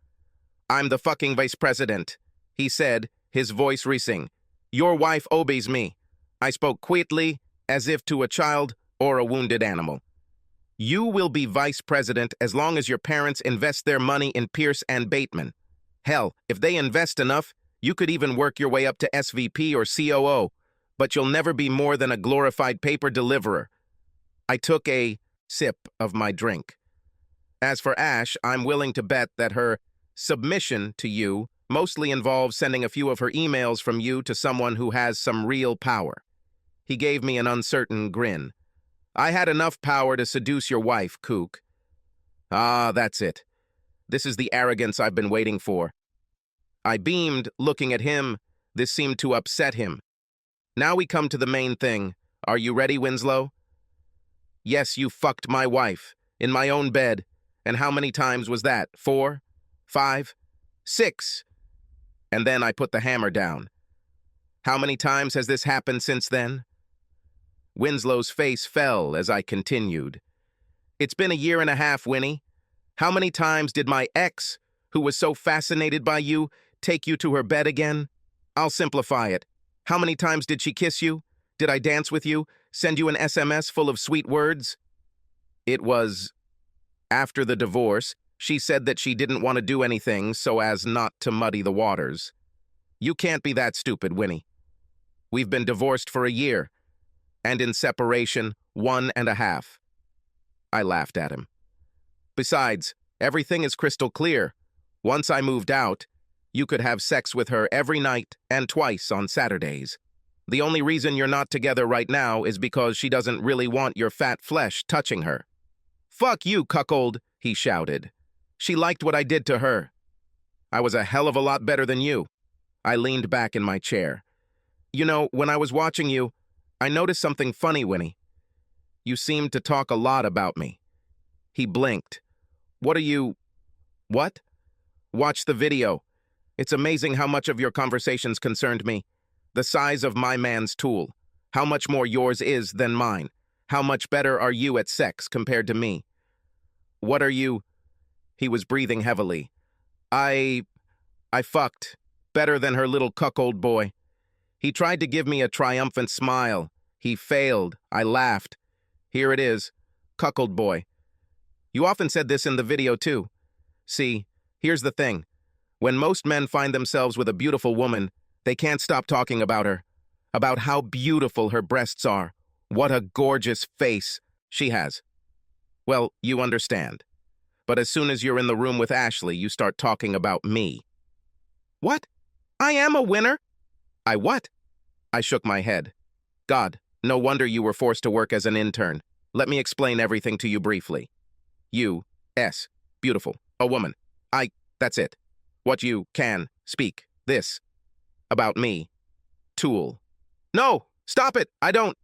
I'm the fucking vice president," he said, his voice racing. "Your wife obeys me." I spoke quietly, as if to a child or a wounded animal. "You will be vice president as long as your parents invest their money in Pierce and Bateman. Hell, if they invest enough, you could even work your way up to SVP or COO, but you'll never be more than a glorified paper deliverer." I took a sip of my drink. "As for Ash, I'm willing to bet that her submission to you mostly involves sending a few of her emails from you to someone who has some real power." He gave me an uncertain grin. "I had enough power to seduce your wife, kook." "Ah, that's it. This is the arrogance I've been waiting for." I beamed, looking at him. This seemed to upset him. "Now we come to the main thing. Are you ready, Winslow?" "Yes, you fucked my wife, in my own bed. And how many times was that? 4? 5? 6? And then I put the hammer down. How many times has this happened since then?" Winslow's face fell as I continued. "It's been 1.5 years, Winnie. How many times did my ex, who was so fascinated by you, take you to her bed again? I'll simplify it. How many times did she kiss you? Did I dance with you? Send you an SMS full of sweet words?" It was... After the divorce, she said that she didn't want to do anything so as not to muddy the waters. You can't be that stupid, Winnie. We've been divorced for 1 year, and in separation 1.5. I laughed at him. Besides, everything is crystal clear. Once I moved out, you could have sex with her every night and twice on Saturdays. The only reason you're not together right now is because she doesn't really want your fat flesh touching her. "Fuck you, cuckold," he shouted. "She liked what I did to her." "I was a hell of a lot better than you." I leaned back in my chair. "You know, when I was watching you, I noticed something funny, Winnie. You seemed to talk a lot about me." He blinked. "What are you... What?" "Watch the video. It's amazing how much of your conversations concerned me. The size of my man's tool. How much more yours is than mine. How much better are you at sex compared to me?" "What are you..." He was breathing heavily. I fucked. Better than her little cuckold boy." He tried to give me a triumphant smile. He failed. I laughed. "Here it is. Cuckold boy. You often said this in the video, too. See, here's the thing. When most men find themselves with a beautiful woman, they can't stop talking about her. About how beautiful her breasts are. What a gorgeous face she has. Well, you understand. But as soon as you're in the room with Ashley, you start talking about me." "What? I am a winner?" "I what?" I shook my head. "God, no wonder you were forced to work as an intern. Let me explain everything to you briefly. You, S, beautiful, a woman. That's it. What you can speak, this, about me, tool. No, stop it, I don't.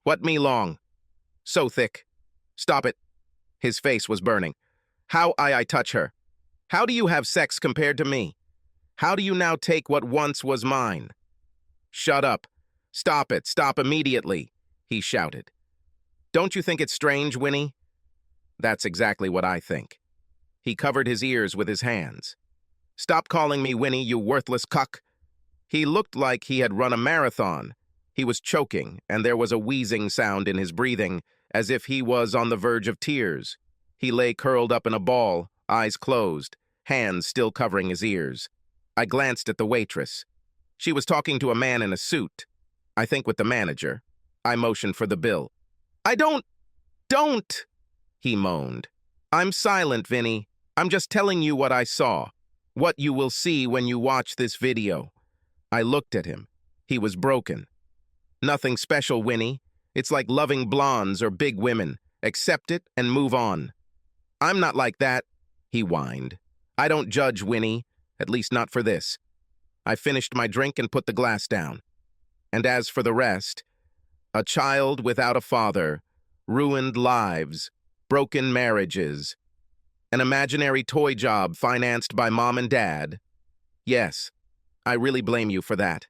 What me long? So thick. Stop it." His face was burning. "How I touch her? How do you have sex compared to me? How do you now take what once was mine?" "Shut up. Stop it. Stop immediately," he shouted. "Don't you think it's strange, Winnie?" "That's exactly what I think." He covered his ears with his hands. "Stop calling me Winnie, you worthless cuck." He looked like he had run a marathon. He was choking, and there was a wheezing sound in his breathing, as if he was on the verge of tears. He lay curled up in a ball, eyes closed, hands still covering his ears. I glanced at the waitress. She was talking to a man in a suit. I think with the manager. I motioned for the bill. I don't, he moaned. I'm silent, Vinny. I'm just telling you what I saw. What you will see when you watch this video. I looked at him. He was broken. Nothing special, Winnie. It's like loving blondes or big women. Accept it and move on. I'm not like that, he whined. I don't judge, Winnie, at least not for this. I finished my drink and put the glass down. And as for the rest, a child without a father, ruined lives, broken marriages, an imaginary toy job financed by mom and dad. Yes, I really blame you for that.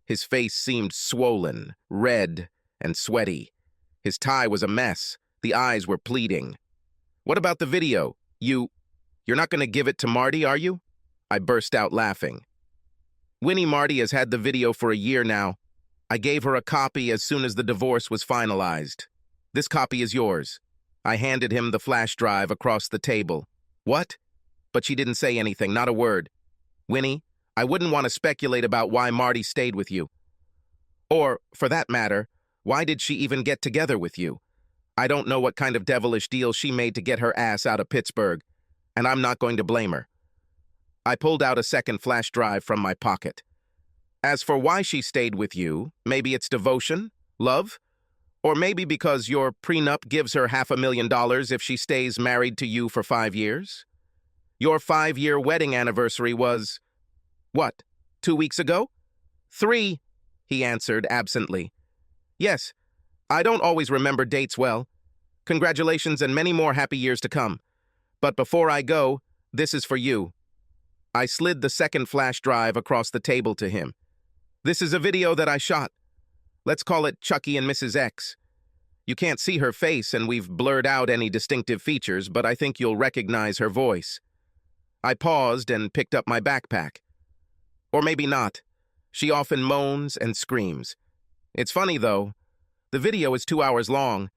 His face seemed swollen, red, and sweaty. His tie was a mess. The eyes were pleading. What about the video? You're not going to give it to Marty, are you? I burst out laughing. Winnie, Marty has had the video for a year now. I gave her a copy as soon as the divorce was finalized. This copy is yours. I handed him the flash drive across the table. What? But she didn't say anything, not a word. Winnie, I wouldn't want to speculate about why Marty stayed with you. Or, for that matter, why did she even get together with you? I don't know what kind of devilish deal she made to get her ass out of Pittsburgh, and I'm not going to blame her. I pulled out a second flash drive from my pocket. As for why she stayed with you, maybe it's devotion, love, or maybe because your prenup gives her $500,000 if she stays married to you for 5 years? Your 5-year wedding anniversary was, what, 2 weeks ago? 3, he answered absently. Yes, I don't always remember dates well. Congratulations and many more happy years to come. But before I go, this is for you. I slid the second flash drive across the table to him. This is a video that I shot. Let's call it Chucky and Mrs. X. You can't see her face and we've blurred out any distinctive features, but I think you'll recognize her voice. I paused and picked up my backpack. Or maybe not. She often moans and screams. It's funny, though. The video is 2 hours long,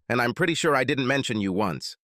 and I'm pretty sure I didn't mention you once.